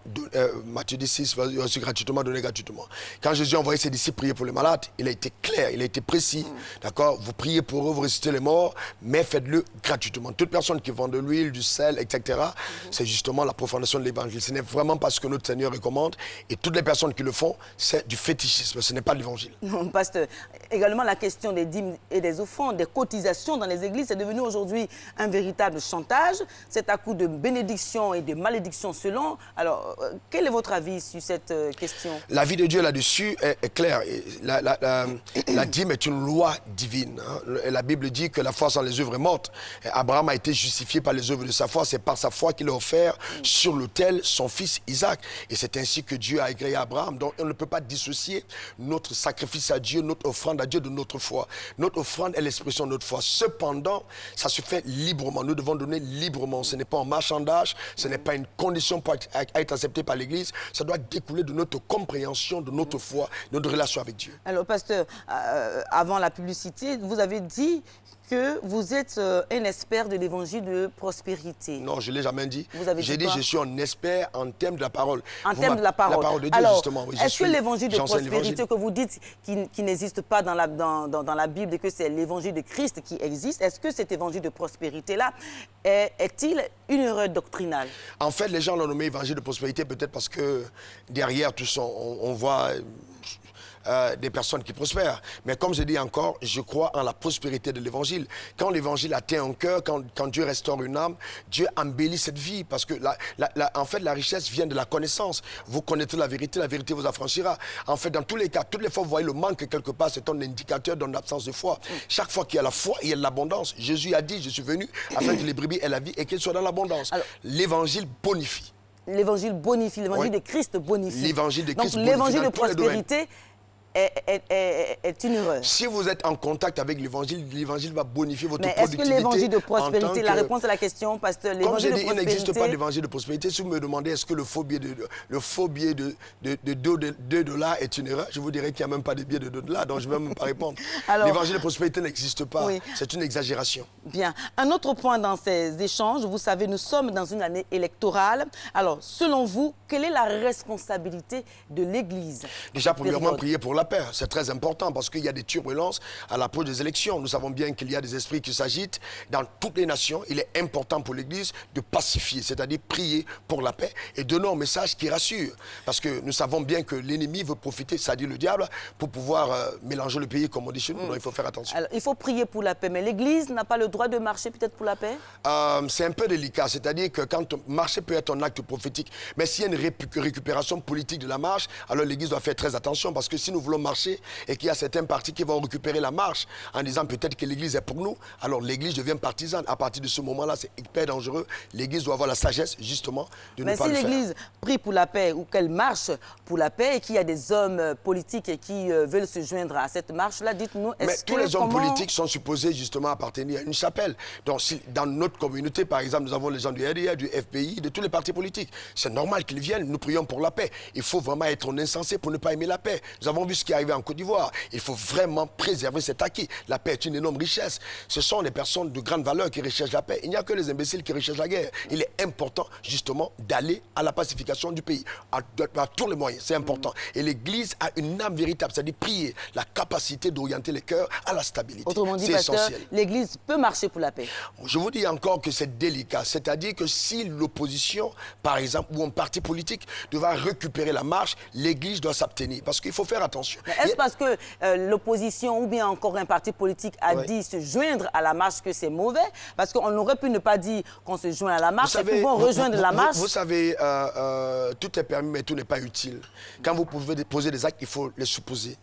Matthieu 10, 6, vous avez reçu gratuitement, donné gratuitement. Quand Jésus a envoyé ses disciples prier pour les malades, il a été clair, il a été précis. D'accord? Vous priez pour eux, vous ressuscitez les morts, mais faites-le gratuitement. Toute personne qui vend de l'huile, du sel, etc., c'est justement la profanation de l'évangile. Ce n'est vraiment pas ce que notre Seigneur recommande. Et toutes les personnes qui le font, c'est du fétichisme, ce n'est pas de l'évangile. Non, pasteur. Également, la question des dîmes et des offrandes, des cotisations dans les églises, c'est devenu aujourd'hui un véritable chantage. C'est à coup de bénédiction et de malédiction selon. Alors, quel est votre avis sur cette question? L'avis de Dieu là-dessus est clair. La dîme est une loi divine. Hein. La Bible dit que la foi sans les œuvres est morte. Et Abraham a été justifié par les œuvres de sa foi. C'est par sa foi qu'il a offert sur l'autel son fils Isaac. Et c'est ainsi que Dieu a agréé Abraham. Donc, on ne peut pas dissocier notre sacrifice à Dieu, notre offrande à Dieu de notre foi. Notre offrande est l'expression de notre foi. Cependant, ça se fait librement. Nous devons donner librement. Ce n'est pas en marchandage. Ce n'est pas une condition pour être accepté par l'Église. Ça doit découler de notre compréhension, de notre foi, de notre relation avec Dieu. Alors, pasteur, avant la publicité, vous avez dit que vous êtes un expert de l'évangile de prospérité. Non, je ne l'ai jamais dit. J'ai dit je suis un expert en termes de la parole. En termes de la parole. La parole de Dieu, alors, justement. Oui, est-ce que l'évangile de prospérité que vous dites qui n'existe pas dans la Bible et que c'est l'évangile de Christ qui existe, est-ce que cet évangile de prospérité-là est-il une erreur doctrinale? En fait, les gens l'ont nommé évangile de prospérité peut-être parce que derrière tout ça, on voit des personnes qui prospèrent. Mais comme je dis encore, je crois en la prospérité de l'évangile. Quand l'évangile atteint un cœur, quand Dieu restaure une âme, Dieu embellit cette vie parce que en fait, la richesse vient de la connaissance. Vous connaîtrez la vérité vous affranchira. En fait, dans tous les cas, toutes les fois vous voyez le manque quelque part, c'est un indicateur d'une absence de foi. Chaque fois qu'il y a la foi, il y a de l'abondance. Jésus a dit, je suis venu afin que les brebis aient la vie et qu'elles soient dans l'abondance. L'évangile bonifie. L'évangile bonifie, l'évangile de Christ bonifie. L'évangile de Christ bonifie. Donc l'évangile de prospérité est une erreur. Si vous êtes en contact avec l'évangile, l'évangile va bonifier votre Mais productivité. est-ce que l'évangile de prospérité, la réponse à la question, pasteur, comme j'ai dit, il n'existe pas d'évangile de prospérité. Si vous me demandez est-ce que le faux billet de 2 dollars est une erreur, je vous dirais qu'il n'y a même pas de billet de 2 dollars, donc je ne vais même pas répondre. L'évangile de prospérité n'existe pas. Oui. C'est une exagération. Bien. Un autre point dans ces échanges, vous savez, nous sommes dans une année électorale. Alors, selon vous, quelle est la responsabilité de l'Église? Déjà, premièrement, prier pour la paix. C'est très important parce qu'il y a des turbulences à l'approche des élections. Nous savons bien qu'il y a des esprits qui s'agitent dans toutes les nations. Il est important pour l'Église de pacifier, c'est-à-dire prier pour la paix et donner un message qui rassure. Parce que nous savons bien que l'ennemi veut profiter, c'est-à-dire le diable, pour pouvoir mélanger le pays comme on dit chez nous. Donc il faut faire attention. Alors, il faut prier pour la paix, mais l'Église n'a pas le droit de marcher peut-être pour la paix? C'est un peu délicat, c'est-à-dire que quand marcher peut être un acte prophétique, mais s'il y a une récupération politique de la marche, alors l'Église doit faire très attention parce que si nous voulons marcher et qu'il y a certains partis qui vont récupérer la marche en disant peut-être que l'Église est pour nous, alors l'Église devient partisane. À partir de ce moment-là, c'est hyper dangereux. L'Église doit avoir la sagesse, justement, de ne pas le faire. Mais si l'Église prie pour la paix ou qu'elle marche pour la paix et qu'il y a des hommes politiques qui veulent se joindre à cette marche-là, dites-nous, est-ce que... Mais tous les hommes politiques sont supposés justement appartenir à une chapelle. Donc, si, dans notre communauté, par exemple, nous avons les gens du RDA, du FPI, de tous les partis politiques. C'est normal qu'ils viennent, nous prions pour la paix. Il faut vraiment être insensé pour ne pas aimer la paix. Nous avons vu ce qui est arrivé en Côte d'Ivoire. Il faut vraiment préserver cet acquis. La paix est une énorme richesse. Ce sont des personnes de grande valeur qui recherchent la paix. Il n'y a que les imbéciles qui recherchent la guerre. Il est important, justement, d'aller à la pacification du pays, à tous les moyens. C'est important. Et l'Église a une âme véritable, c'est-à-dire prier, la capacité d'orienter les cœurs à la stabilité. Autrement dit, c'est pasteur, essentiel. l'Église peut marcher pour la paix. Je vous dis encore que c'est délicat. C'est-à-dire que si l'opposition, par exemple, ou un parti politique devra récupérer la marche, l'Église doit s'abstenir. Parce qu'il faut faire attention. Est-ce parce que l'opposition ou bien encore un parti politique a dit se joindre à la marche que c'est mauvais? Parce qu'on aurait pu ne pas dire qu'on se joint à la marche et puis vont rejoindre la marche. Vous savez, tout est permis, mais tout n'est pas utile. Quand vous pouvez poser des actes, il faut les supposer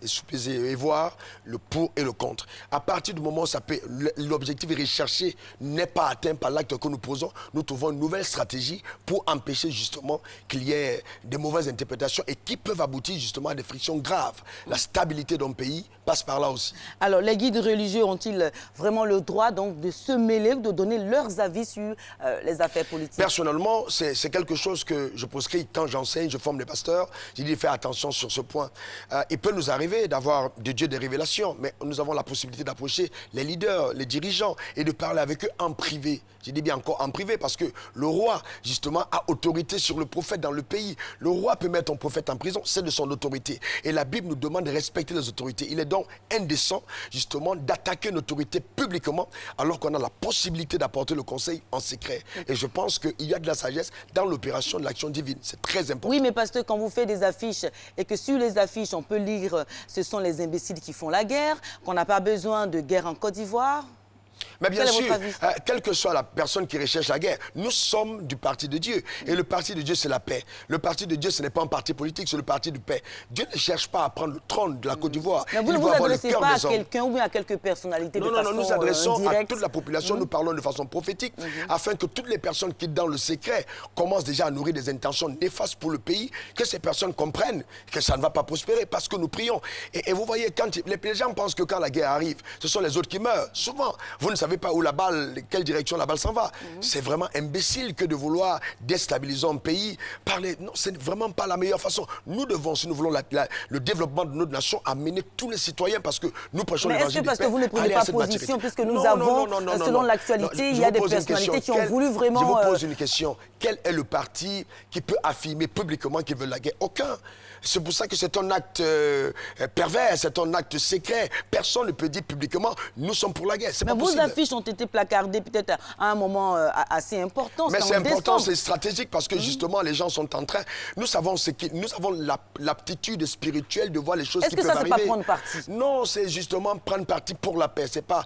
et voir le pour et le contre. À partir du moment où l'objectif recherché n'est pas atteint par l'acte que nous posons, nous trouvons une nouvelle stratégie pour empêcher justement qu'il y ait des mauvaises interprétations et qui peuvent aboutir justement à des frictions graves. La stabilité d'un pays passe par là aussi. Alors, les guides religieux ont-ils vraiment le droit donc de se mêler, de donner leurs avis sur les affaires politiques? Personnellement, c'est quelque chose que je prescris quand j'enseigne, je forme les pasteurs. J'ai dit de faire attention sur ce point. Il peut nous arriver d'avoir de Dieu des révélations, mais nous avons la possibilité d'approcher les leaders, les dirigeants et de parler avec eux en privé. Je dis bien encore en privé parce que le roi, justement, a autorité sur le prophète dans le pays. Le roi peut mettre un prophète en prison, c'est de son autorité. Et la Bible nous demande de respecter les autorités. Il est donc indécent, justement, d'attaquer une autorité publiquement alors qu'on a la possibilité d'apporter le conseil en secret. Et je pense qu'il y a de la sagesse dans l'opération de l'action divine. C'est très important. Oui, mais pasteur, quand vous faites des affiches et que sur les affiches, on peut lire « ce sont les imbéciles qui font la guerre », qu'on n'a pas besoin de guerre en Côte d'Ivoire. Mais bien sûr, quelle que soit la personne qui recherche la guerre, nous sommes du parti de Dieu. Et le parti de Dieu, c'est la paix. Le parti de Dieu, ce n'est pas un parti politique, c'est le parti de paix. Dieu ne cherche pas à prendre le trône de la Côte d'Ivoire. Mais vous ne vous adressez pas à quelqu'un ou à quelques personnalités de façon Non, nous nous adressons indirecte. à toute la population, nous parlons de façon prophétique, afin que toutes les personnes qui, dans le secret, commencent déjà à nourrir des intentions néfastes pour le pays, que ces personnes comprennent que ça ne va pas prospérer, parce que nous prions. Et vous voyez, quand les gens pensent que quand la guerre arrive, ce sont les autres qui meurent. Souvent, vous ne savez pas où la balle, quelle direction la balle s'en va. C'est vraiment imbécile que de vouloir déstabiliser un pays. Non, c'est vraiment pas la meilleure façon. Nous devons, si nous voulons le développement de notre nation, amener tous les citoyens parce que nous prêchons l'évangile de paix. Mais est-ce que parce que vous ne prenez pas position, puisque nous avons, selon l'actualité, il y a des personnalités qui ont voulu vraiment... Je vous pose une question. Quel est le parti qui peut affirmer publiquement qu'il veut la guerre? Aucun. C'est pour ça que c'est un acte pervers, c'est un acte secret. Personne ne peut dire publiquement, nous sommes pour la guerre. Mais vos affiches ont été placardées peut-être à un moment assez important. Mais c'est important, c'est stratégique parce que justement, les gens sont en train... Nous avons l'aptitude spirituelle de voir les choses qui peuvent arriver. Est-ce que ça, c'est pas prendre parti? Non, c'est justement prendre parti pour la paix. C'est pas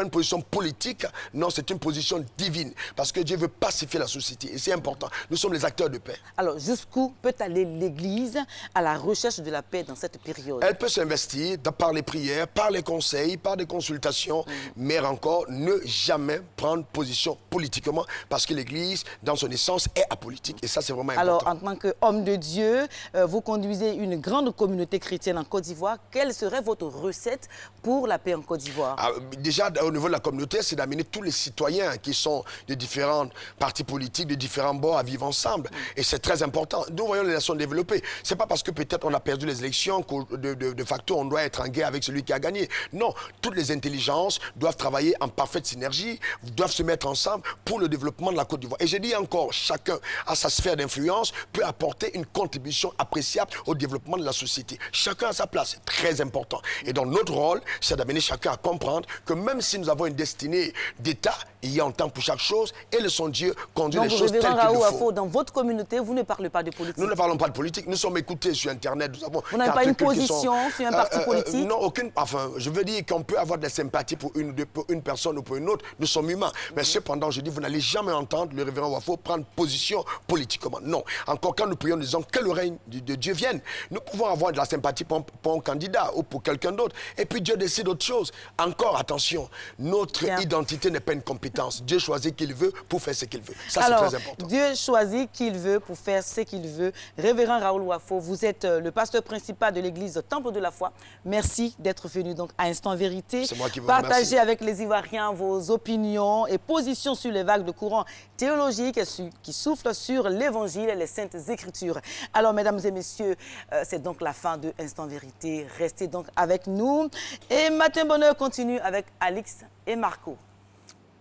une position politique, non, c'est une position divine. Parce que Dieu veut pacifier la société et c'est important. Nous sommes les acteurs de paix. Alors, jusqu'où peut aller l'Église à la recherche de la paix dans cette période? Elle peut s'investir par les prières, par les conseils, par des consultations, mais encore ne jamais prendre position politiquement parce que l'Église, dans son essence, est apolitique et ça, c'est vraiment important. Alors, en tant qu'homme de Dieu, vous conduisez une grande communauté chrétienne en Côte d'Ivoire. Quelle serait votre recette pour la paix en Côte d'Ivoire? Déjà, au niveau de la communauté, c'est d'amener tous les citoyens qui sont de différents partis politiques, de différents bords à vivre ensemble. Et c'est très important. Nous voyons les nations développées. C'est pas parce que peut-être on a perdu les élections que de facto on doit être en guerre avec celui qui a gagné. Non, toutes les intelligences doivent travailler en parfaite synergie, doivent se mettre ensemble pour le développement de la Côte d'Ivoire. Et je dis encore, chacun à sa sphère d'influence peut apporter une contribution appréciable au développement de la société. Chacun à sa place, c'est très important. Et donc notre rôle, c'est d'amener chacun à comprendre que même si nous avons une destinée d'État, il y a un temps pour chaque chose et le son Dieu conduit les choses telles qu'il le faut. Dans votre communauté, vous ne parlez pas de politique? Nous ne parlons pas de politique, nous sommes écoutés sur Internet. Vous n'avez pas une position sur un parti politique? Non, aucune. Enfin, je veux dire qu'on peut avoir des sympathies pour une personne ou pour une autre. Nous sommes humains. Mais cependant, je dis, vous n'allez jamais entendre le révérend Wafo prendre position politiquement. Non. Encore quand nous prions, nous disons que le règne de Dieu vienne. Nous pouvons avoir de la sympathie pour un candidat ou pour quelqu'un d'autre. Et puis Dieu décide autre chose. Encore, attention, notre identité n'est pas une compétition. compétences. Dieu choisit qui il veut pour faire ce qu'il veut. Ça, c'est Alors, très important. Dieu choisit qui il veut pour faire ce qu'il veut. Révérend Raoul Wafo, vous êtes le pasteur principal de l'église Temple de la Foi. Merci d'être venu donc à Instant Vérité. C'est moi qui vous Partagez remercie. avec les Ivoiriens vos opinions et positions sur les vagues de courants théologiques qui soufflent sur l'Évangile et les Saintes Écritures. Alors, mesdames et messieurs, c'est donc la fin de Instant Vérité. Restez donc avec nous. Et Matin Bonheur continue avec Alix et Marco.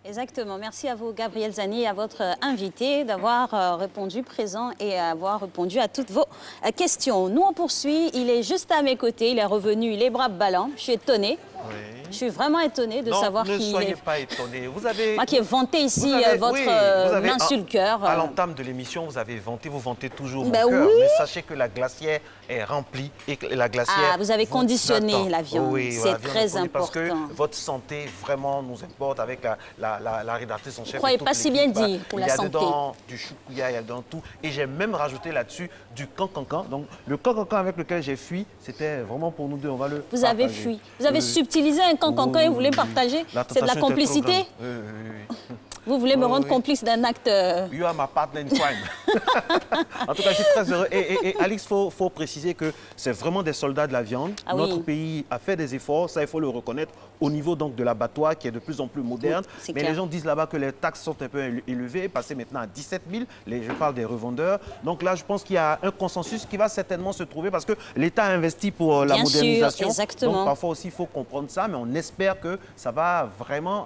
Exactement. Merci à vous, Gabriel Zani, et à votre invité d'avoir répondu présent et avoir répondu à toutes vos questions. Nous, on poursuit. Il est juste à mes côtés. Il est revenu les bras ballants. Je suis étonnée. Oui. Je suis vraiment étonnée de savoir qu'il est... Ne soyez pas étonnés. Vous avez... Moi qui ai vanté ici votre main sur le cœur. À l'entame de l'émission, vous avez vanté, vous vantez toujours mon Ben cœur. oui. Mais sachez que la glacière est remplie et que la glacière... Ah, vous avez conditionné attend. la viande. Oui, c'est la viande très est important. parce que votre santé, vraiment, nous importe avec la rédactrice en chef. Vous croyez pas si bien dire pour la santé. Il y a dedans du choukouya, il y a dedans tout. Et j'ai même rajouté là-dessus du cancancan. Donc, le cancancan avec lequel j'ai fui, c'était vraiment pour nous deux. On va le Vous avez partager. fui. Vous avez subtilisé un cancancan et vous voulez partager. C'est de la complicité. Vous voulez me rendre complice d'un acte... You are my partner in crime. En tout cas, je suis très heureux. Et Alix, il faut préciser que c'est vraiment des soldats de la viande. Ah Notre oui. pays a fait des efforts, ça il faut le reconnaître, au niveau donc de l'abattoir qui est de plus en plus moderne. c'est Mais clair. les gens disent là-bas que les taxes sont un peu élevées, passées maintenant à 17 000. Je parle des revendeurs. Donc là, je pense qu'il y a un consensus qui va certainement se trouver parce que l'État a investi pour la Bien sûr, modernisation. exactement. Donc parfois aussi, il faut comprendre ça, mais on espère que ça va vraiment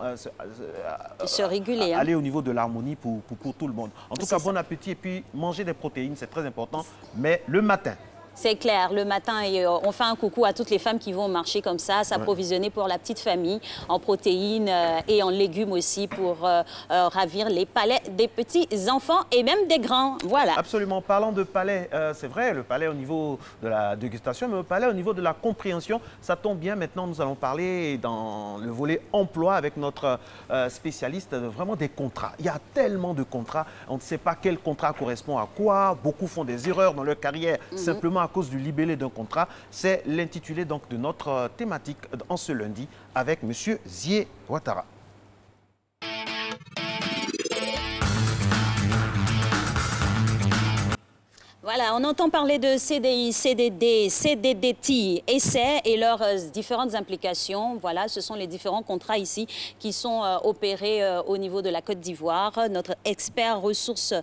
se réguler. aller au niveau de l'harmonie pour tout le monde. En tout C'est cas, bon appétit et puis manger des protéines, c'est très important, mais le matin. C'est clair, le matin, on fait un coucou à toutes les femmes qui vont au marché comme ça, s'approvisionner pour la petite famille en protéines et en légumes aussi pour ravir les palais des petits enfants et même des grands. Voilà. Absolument. Parlant de palais, c'est vrai, le palais au niveau de la dégustation, mais le palais au niveau de la compréhension, ça tombe bien. Maintenant, nous allons parler dans le volet emploi avec notre spécialiste, vraiment des contrats. Il y a tellement de contrats, on ne sait pas quel contrat correspond à quoi. Beaucoup font des erreurs dans leur carrière simplement à cause du libellé d'un contrat. C'est l'intitulé donc de notre thématique en ce lundi avec M. Zié Ouattara. Voilà, on entend parler de CDI, CDD, CDDT, essais et leurs différentes implications. Voilà, ce sont les différents contrats ici qui sont opérés au niveau de la Côte d'Ivoire. Notre expert ressources,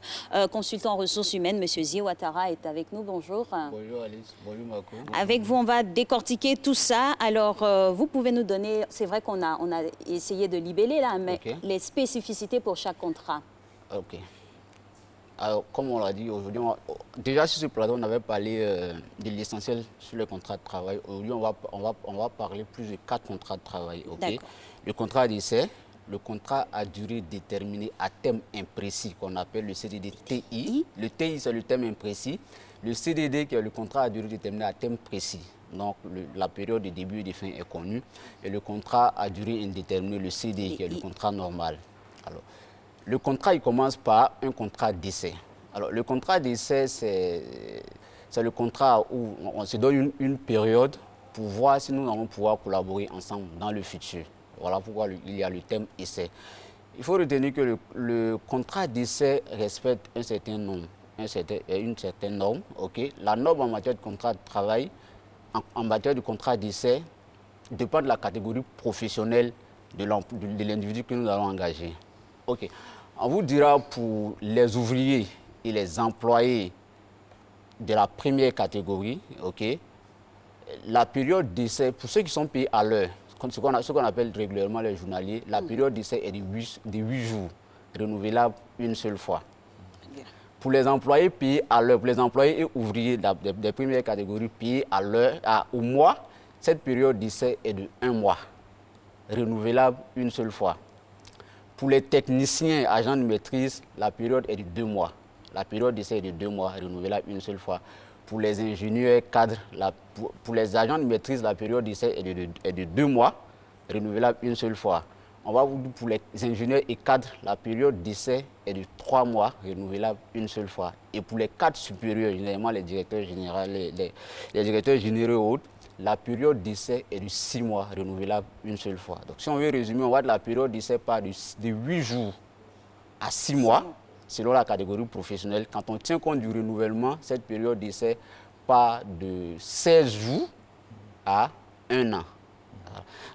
consultant en ressources humaines, M. Zié Ouattara, est avec nous. Bonjour. Bonjour Alice, bonjour Marco. Avec vous, on va décortiquer tout ça. Alors, vous pouvez nous donner, c'est vrai qu'on a essayé de libeller là, mais les spécificités pour chaque contrat. Ok. Alors, comme on l'a dit aujourd'hui, déjà sur ce plateau, on avait parlé de l'essentiel sur le contrat de travail. Aujourd'hui, on va parler plus de 4 contrats de travail. Okay? Le contrat d'essai, le contrat à durée déterminée à terme imprécis qu'on appelle le CDD-TI. Le TI, c'est le terme imprécis. Le CDD, qui est le contrat à durée déterminée à terme précis. Donc, la période de début et de fin est connue. Et le contrat à durée indéterminée, le CD, qui est le contrat normal. Alors, le contrat, il commence par un contrat d'essai. Alors, le contrat d'essai, c'est le contrat où on se donne une période pour voir si nous allons pouvoir collaborer ensemble dans le futur. Voilà pourquoi il y a le terme essai. Il faut retenir que le contrat d'essai respecte un certain nombre, une certaine norme. Okay? La norme en matière de contrat de travail, en matière de contrat d'essai, dépend de la catégorie professionnelle de l'individu que nous allons engager. Ok. On vous dira pour les ouvriers et les employés de la première catégorie, ok, la période d'essai, pour ceux qui sont payés à l'heure, ce qu'on appelle régulièrement les journaliers, la période d'essai est de 8 jours, renouvelable une seule fois. Pour les employés payés à l'heure, pour les employés et ouvriers des premières catégories payés à l'heure, au mois, cette période d'essai est de 1 mois, renouvelable une seule fois. Pour les techniciens, agents de maîtrise, la période est de 2 mois. La période d'essai est de 2 mois, renouvelable une seule fois. Pour les ingénieurs, cadres, pour les agents de maîtrise, la période d'essai est de 2 mois, renouvelable une seule fois. On va vous dire pour les ingénieurs et cadres, la période d'essai est de 3 mois, renouvelable une seule fois. Et pour les cadres supérieurs, généralement les directeurs généraux, les directeurs généraux et autres, la période d'essai est de 6 mois, renouvelable une seule fois. Donc si on veut résumer, on voit que la période d'essai part de 8 jours à 6 mois, selon la catégorie professionnelle. Quand on tient compte du renouvellement, cette période d'essai part de 16 jours à 1 an.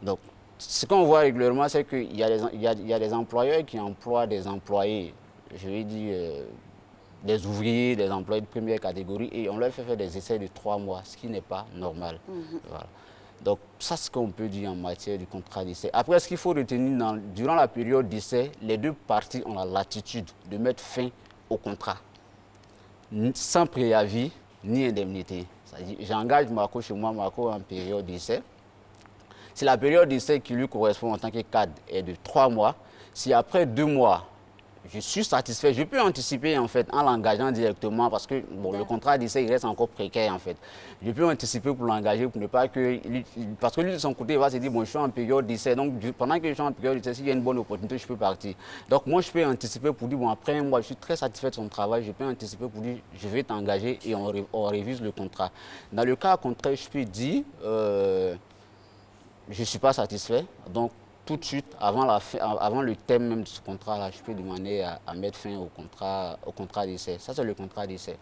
Donc, ce qu'on voit régulièrement, c'est qu'il y a des employeurs qui emploient des employés, je vais dire, des ouvriers, des employés de première catégorie, et on leur fait faire des essais de 3 mois, ce qui n'est pas normal. Voilà. Donc, ça, c'est ce qu'on peut dire en matière du contrat d'essai. Après, ce qu'il faut retenir, durant la période d'essai, les deux parties ont la latitude de mettre fin au contrat, sans préavis ni indemnité. C'est-à-dire, j'engage Marco chez moi, Marco en période d'essai. Si la période d'essai qui lui correspond en tant que cadre est de 3 mois, si après 2 mois, je suis satisfait, je peux anticiper en fait en l'engageant directement parce que bon, le contrat d'essai il reste encore précaire en fait. Je peux anticiper pour l'engager pour ne pas que... Parce que lui de son côté il va se dire bon je suis en période d'essai donc pendant que je suis en période d'essai s'il y a une bonne opportunité je peux partir. Donc moi je peux anticiper pour dire bon après un mois je suis très satisfait de son travail, je peux anticiper pour dire je vais t'engager et on révise le contrat. Dans le cas contraire je peux dire je ne suis pas satisfait donc tout de suite, avant le thème même de ce contrat-là, je peux demander à mettre fin au contrat d'essai. Ça, c'est le contrat d'essai.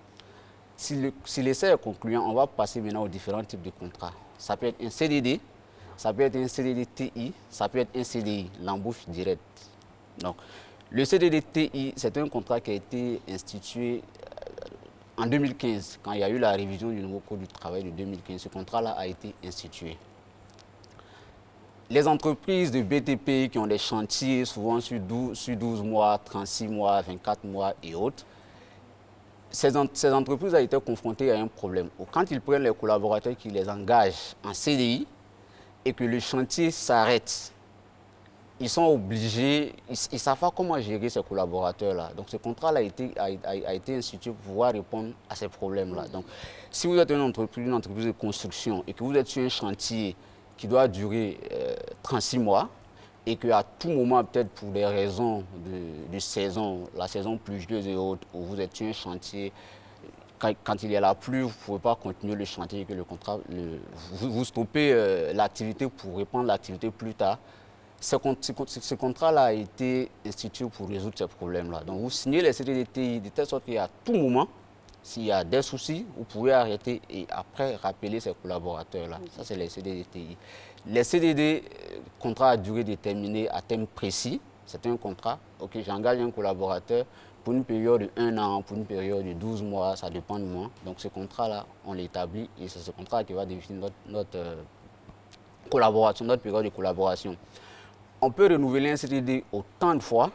Si l'essai est concluant, on va passer maintenant aux différents types de contrats. Ça peut être un CDD, ça peut être un CDD TI, ça peut être un CDI, l'embauche directe. Donc, le CDD TI, c'est un contrat qui a été institué en 2015, quand il y a eu la révision du nouveau Code du travail de 2015. Ce contrat-là a été institué. Les entreprises de BTP qui ont des chantiers souvent sur 12 mois, 36 mois, 24 mois et autres, ces entreprises ont été confrontées à un problème. Quand ils prennent les collaborateurs qui les engagent en CDI et que le chantier s'arrête, ils sont obligés, ils ne savent pas comment gérer ces collaborateurs-là. Donc ce contrat-là a été institué pour pouvoir répondre à ces problèmes-là. Donc si vous êtes une entreprise de construction et que vous êtes sur un chantier qui doit durer 36 mois et qu'à tout moment, peut-être pour des raisons de saison, la saison pluvieuse et autres, où vous êtes sur un chantier, quand il y a la pluie, vous ne pouvez pas continuer le chantier et que le contrat, vous stoppez l'activité pour reprendre l'activité plus tard. Ce contrat-là a été institué pour résoudre ces problèmes-là. Donc vous signez les CDDTI de telle sorte qu'à tout moment, s'il y a des soucis, vous pouvez arrêter et après rappeler ces collaborateurs-là. Ça, c'est les CDDTI. Les CDD, contrat à durée déterminée à thème précis, c'est un contrat. Ok, j'engage un collaborateur pour une période de 1 an, pour une période de 12 mois, ça dépend de moi. Donc ce contrat-là, on l'établit et c'est ce contrat qui va définir notre collaboration, notre période de collaboration. On peut renouveler un CDD autant de fois,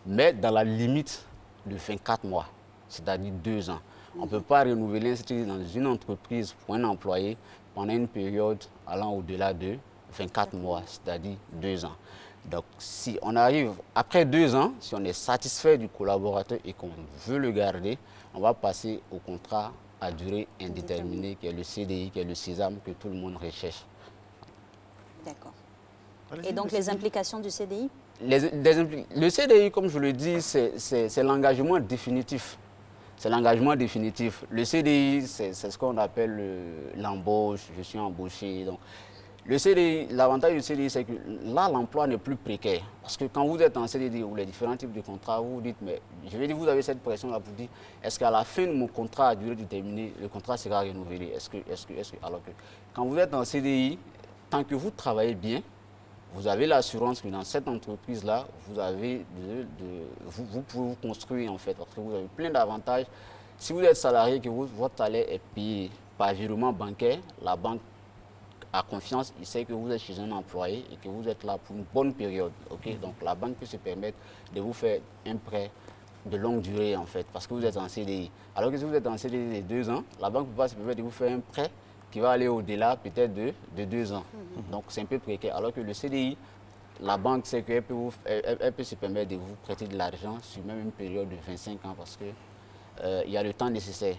mais dans la limite de 24 mois. C'est-à-dire 2 ans. On ne peut pas renouveler un CDD dans une entreprise pour un employé pendant une période allant au-delà de 24 mois, c'est-à-dire 2 ans. Donc, si on arrive après 2 ans, si on est satisfait du collaborateur et qu'on veut le garder, on va passer au contrat à durée indéterminée, qui est le CDI, qui est le SESAM, que tout le monde recherche. D'accord. Et donc, les implications du CDI? Le CDI, comme je le dis, c'est l'engagement définitif. C'est l'engagement définitif. Le CDI, c'est ce qu'on appelle l'embauche, je suis embauché. Donc, le CDI, l'avantage du CDI, c'est que là, l'emploi n'est plus précaire. Parce que quand vous êtes en CDI ou les différents types de contrats, vous vous dites, mais je vais dire, vous avez cette pression-là pour dire, est-ce qu'à la fin de mon contrat à durée déterminée, le contrat sera renouvelé? Alors que quand vous êtes en CDI, tant que vous travaillez bien, vous avez l'assurance que dans cette entreprise-là, vous pouvez vous construire en fait, parce que vous avez plein d'avantages. Si vous êtes salarié, que votre salaire est payé par virement bancaire, la banque a confiance, il sait que vous êtes chez un employé et que vous êtes là pour une bonne période. Okay? Donc la banque peut se permettre de vous faire un prêt de longue durée en fait, parce que vous êtes en CDI. Alors que si vous êtes en CDI de 2 ans, la banque ne peut pas se permettre de vous faire un prêt qui va aller au-delà peut-être de 2 ans. Donc c'est un peu précaire. Alors que le CDI, la banque sait qu'elle peut, elle peut se permettre de vous prêter de l'argent sur même une période de 25 ans parce que il y a le temps nécessaire.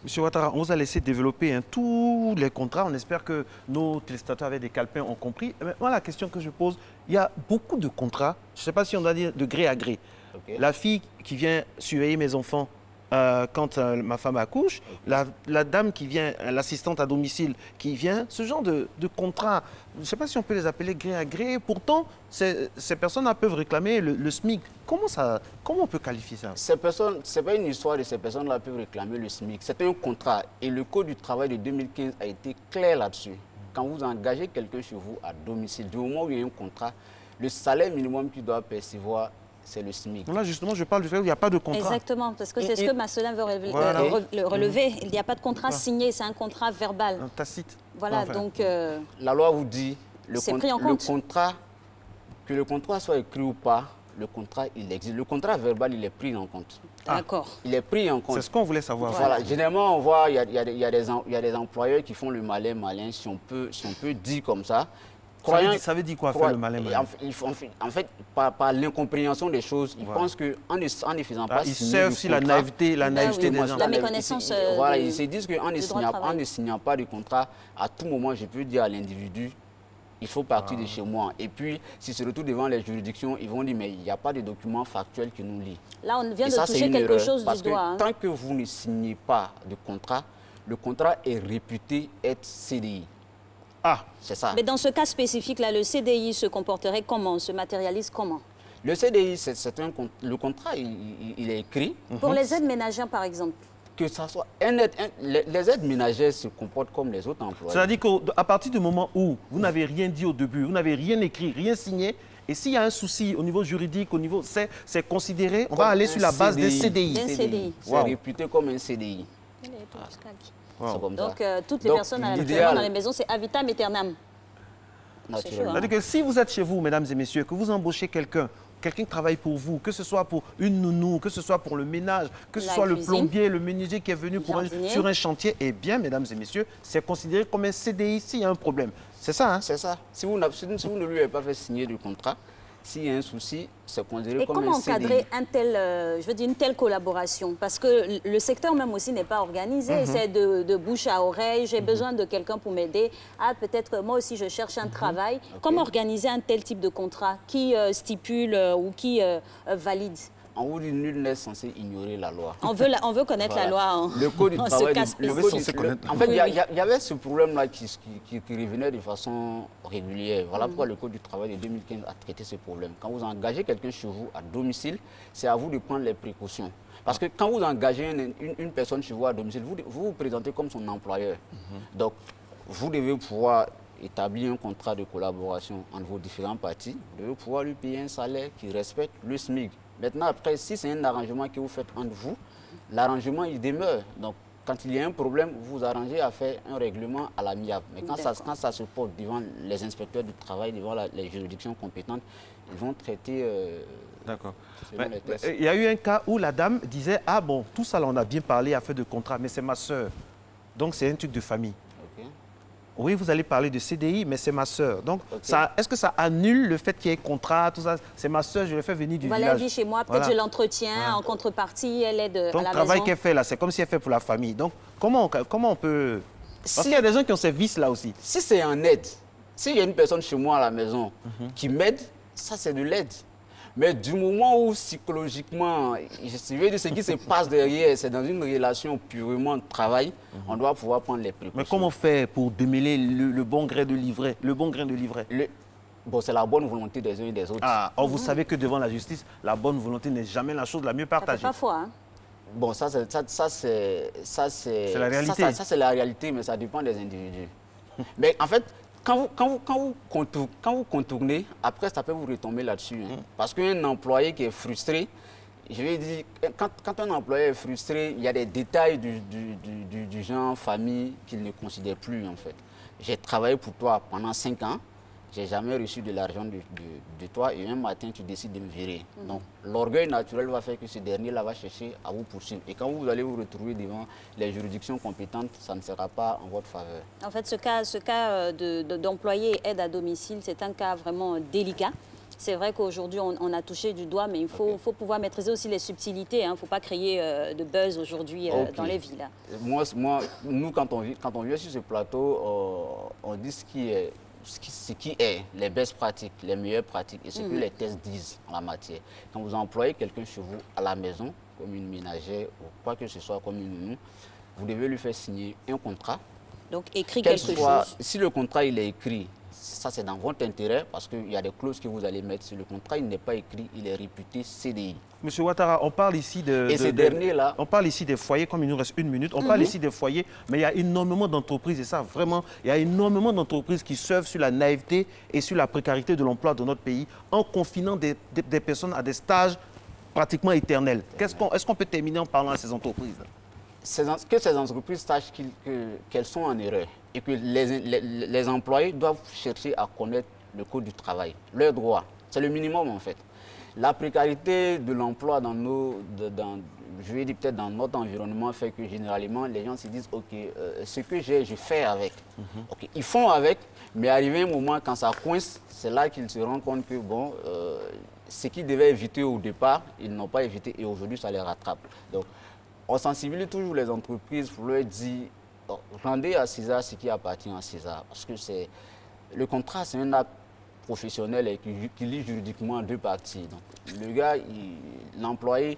Monsieur Ouattara, on vous a laissé développer tous les contrats. On espère que nos téléspectateurs avec des calepins ont compris. Mais moi, la question que je pose, il y a beaucoup de contrats, je ne sais pas si on doit dire de gré à gré. Okay. La fille qui vient surveiller mes enfants, quand ma femme accouche, la dame qui vient, l'assistante à domicile qui vient, ce genre de contrat, je ne sais pas si on peut les appeler gré à gré, pourtant ces personnes-là peuvent réclamer le SMIC. Comment on peut qualifier ça? Ces personnes, ce n'est pas une histoire de ces personnes-là peuvent réclamer le SMIC, c'est un contrat et le Code du travail de 2015 a été clair là-dessus. Quand vous engagez quelqu'un chez vous à domicile, du moment où il y a un contrat, le salaire minimum qu'il doit percevoir, c'est le SMIC. Là, justement, je parle du fait qu'il n'y a pas de contrat. Exactement, parce que c'est ce que Marcelin veut relever. Il n'y a pas de contrat signé, c'est un contrat verbal. Un tacite. Voilà, donc... La loi vous dit, que le contrat soit écrit ou pas, le contrat, il existe. Le contrat verbal, il est pris en compte. D'accord. Il est pris en compte. C'est ce qu'on voulait savoir. Voilà. Généralement, on voit, il y a des employeurs qui font le malin, si on peut dire comme ça. Ça veut dire quoi, faire le malin? En fait, par l'incompréhension des choses, ils pensent qu'en ne faisant pas ils servent aussi la naïveté des gens. La méconnaissance. Voilà, ils se disent qu'en ne signant pas de contrat, à tout moment, je peux dire à l'individu, il faut partir de chez moi. Et puis, s'ils se retrouvent devant les juridictions, ils vont dire, mais il n'y a pas de document factuel qui nous lie. Là, on vient de toucher quelque chose du doigt. Parce que tant que vous ne signez pas de contrat, le contrat est réputé être CDI. Ah, c'est ça. Mais dans ce cas spécifique-là, le CDI se comporterait comment? Se matérialise comment? Le CDI, le contrat, il est écrit. Pour les aides ménagères, par exemple? Que ça soit les aides ménagères se comportent comme les autres employés. C'est-à-dire qu'à partir du moment où vous n'avez rien dit au début, vous n'avez rien écrit, rien signé, et s'il y a un souci au niveau juridique, au niveau, c'est considéré, on va aller sur la base des CDI. C'est réputé comme un CDI. Donc, toutes les personnes actuellement dans les maisons, c'est à vitam aeternam. C'est-à-dire que si vous êtes chez vous, mesdames et messieurs, que vous embauchez quelqu'un qui travaille pour vous, que ce soit pour une nounou, que ce soit pour le ménage, que ce soit le plombier, le menuisier qui est venu sur un chantier, eh bien, mesdames et messieurs, c'est considéré comme un CDI s'il y a un problème. C'est ça, hein? C'est ça. Si vous ne lui avez pas fait signer de contrat, s'il y a un souci, c'est considéré comme un CDI. Et comment encadrer une telle collaboration? Parce que le secteur même aussi n'est pas organisé. C'est de bouche à oreille. J'ai besoin de quelqu'un pour m'aider. Ah, peut-être moi aussi, je cherche un travail. Comment organiser un tel type de contrat? Qui stipule ou qui valide? En haut, nul n'est censé ignorer la loi. On veut connaître la loi. Hein. Le code du travail. En fait, il y avait ce problème-là qui revenait de façon régulière. Voilà pourquoi le code du travail de 2015 a traité ce problème. Quand vous engagez quelqu'un chez vous à domicile, c'est à vous de prendre les précautions. Parce que quand vous engagez une personne chez vous à domicile, vous vous présentez comme son employeur. Donc, vous devez pouvoir établir un contrat de collaboration entre vos différents parties. Vous devez pouvoir lui payer un salaire qui respecte le SMIC. Maintenant, après, si c'est un arrangement que vous faites entre vous, l'arrangement, il demeure. Donc, quand il y a un problème, vous vous arrangez à faire un règlement à l'amiable. Mais quand ça se porte devant les inspecteurs du travail, devant les juridictions compétentes, ils vont traiter... D'accord. Il y a eu un cas où la dame disait, ah bon, tout ça, là, on a bien parlé, affaire de contrat, mais c'est ma sœur. Donc, c'est un truc de famille. Oui, vous allez parler de CDI, mais c'est ma sœur. Donc, est-ce que ça annule le fait qu'il y ait contrat, tout ça? C'est ma sœur, je l'ai fait venir du village. Elle vit chez moi, peut-être je l'entretiens, en contrepartie, elle aide à la maison. Donc, le travail qu'elle fait là, c'est comme si elle fait pour la famille. Donc, comment on peut... Parce qu'il y a des gens qui ont ces vices-là aussi. Si c'est en aide, s'il y a une personne chez moi à la maison qui m'aide, ça c'est de l'aide. Mais du moment où psychologiquement, je veux dire, ce qui se passe derrière, c'est dans une relation purement de travail, on doit pouvoir prendre les précautions. Mais comment faire pour démêler le bon grain de livret? Bon, c'est la bonne volonté des uns et des autres. Ah, or vous savez que devant la justice, la bonne volonté n'est jamais la chose la mieux partagée. Ça fait pas foi, hein? Bon, ça c'est la réalité. Ça c'est la réalité, mais ça dépend des individus. Mais en fait, quand vous contournez, après, ça peut vous retomber là-dessus. Hein. Parce qu'un employé qui est frustré, je vais dire, quand un employé est frustré, il y a des détails du genre famille qu'il ne considère plus, en fait. J'ai travaillé pour toi pendant 5 ans, j'ai jamais reçu de l'argent de toi et un matin, tu décides de me virer. Donc, l'orgueil naturel va faire que ce dernier-là va chercher à vous poursuivre. Et quand vous allez vous retrouver devant les juridictions compétentes, ça ne sera pas en votre faveur. En fait, ce cas d'employé aide à domicile, c'est un cas vraiment délicat. C'est vrai qu'aujourd'hui, on a touché du doigt, mais il faut pouvoir maîtriser aussi les subtilités. Il ne faut pas créer de buzz aujourd'hui dans les villes. Nous, quand on vient sur ce plateau, on dit ce qui est les best pratiques, les meilleures pratiques et ce que les tests disent en la matière. Quand vous employez quelqu'un chez vous à la maison, comme une ménagère ou quoi que ce soit comme une nounou, vous devez lui faire signer un contrat. Donc écrit quelque chose. Si le contrat il est écrit, ça c'est dans votre intérêt parce qu'il y a des clauses que vous allez mettre. Si le contrat il n'est pas écrit, il est réputé CDI. Monsieur Ouattara, on parle ici on parle ici des foyers, comme il nous reste 1 minute, on parle ici des foyers, mais il y a énormément d'entreprises, et ça vraiment, il y a énormément d'entreprises qui surfent sur la naïveté et sur la précarité de l'emploi de notre pays en confinant des personnes à des stages pratiquement éternels. Est-ce qu'on peut terminer en parlant à ces entreprises? Que ces entreprises sachent qu'elles sont en erreur et que les employés doivent chercher à connaître le code du travail, leurs droits. C'est le minimum en fait. La précarité de l'emploi je vais dire peut-être dans notre environnement fait que généralement les gens se disent ok, ce que j'ai, je fais avec. Okay, ils font avec, mais arrivé un moment quand ça coince, c'est là qu'ils se rendent compte que bon, ce qu'ils devaient éviter au départ, ils n'ont pas évité et aujourd'hui ça les rattrape. Donc, on sensibilise toujours les entreprises pour leur dire rendez à César ce qui appartient à César. Parce que le contrat, c'est un acte professionnel et qui lie juridiquement 2 parties. Donc, le gars, l'employé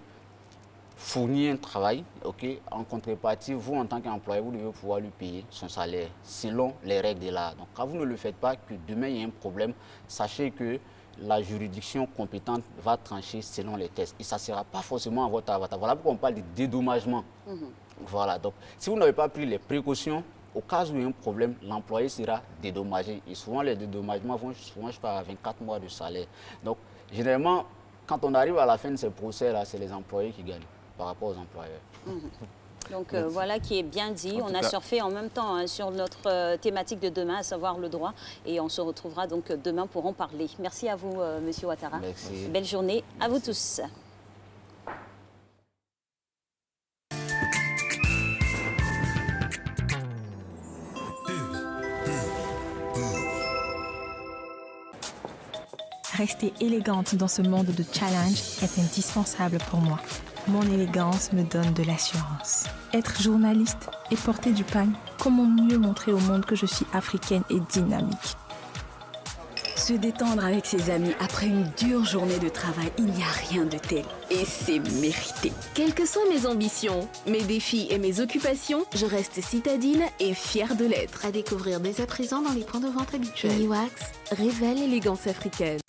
fournit un travail, okay, en contrepartie, vous en tant qu'employé, vous devez pouvoir lui payer son salaire selon les règles de l'art. Donc quand vous ne le faites pas, que demain il y a un problème, sachez que la juridiction compétente va trancher selon les tests. Et ça ne sera pas forcément à votre avantage. Voilà pourquoi on parle de dédommagement. Voilà, donc si vous n'avez pas pris les précautions, au cas où il y a un problème, l'employé sera dédommagé. Et souvent, les dédommagements vont souvent jusqu'à 24 mois de salaire. Donc, généralement, quand on arrive à la fin de ces procès-là, c'est les employés qui gagnent par rapport aux employeurs. Donc voilà qui est bien dit. On a surfé en même temps sur notre thématique de demain, à savoir le droit. Et on se retrouvera donc demain pour en parler. Merci à vous, Monsieur Ouattara. Merci. Belle journée à vous tous. Rester élégante dans ce monde de challenge est indispensable pour moi. Mon élégance me donne de l'assurance. Être journaliste et porter du pagne, comment mieux montrer au monde que je suis africaine et dynamique? Se détendre avec ses amis après une dure journée de travail, il n'y a rien de tel. Et c'est mérité. Quelles que soient mes ambitions, mes défis et mes occupations, je reste citadine et fière de l'être. À découvrir dès à présent dans les points de vente habituels. Iwax révèle l'élégance africaine.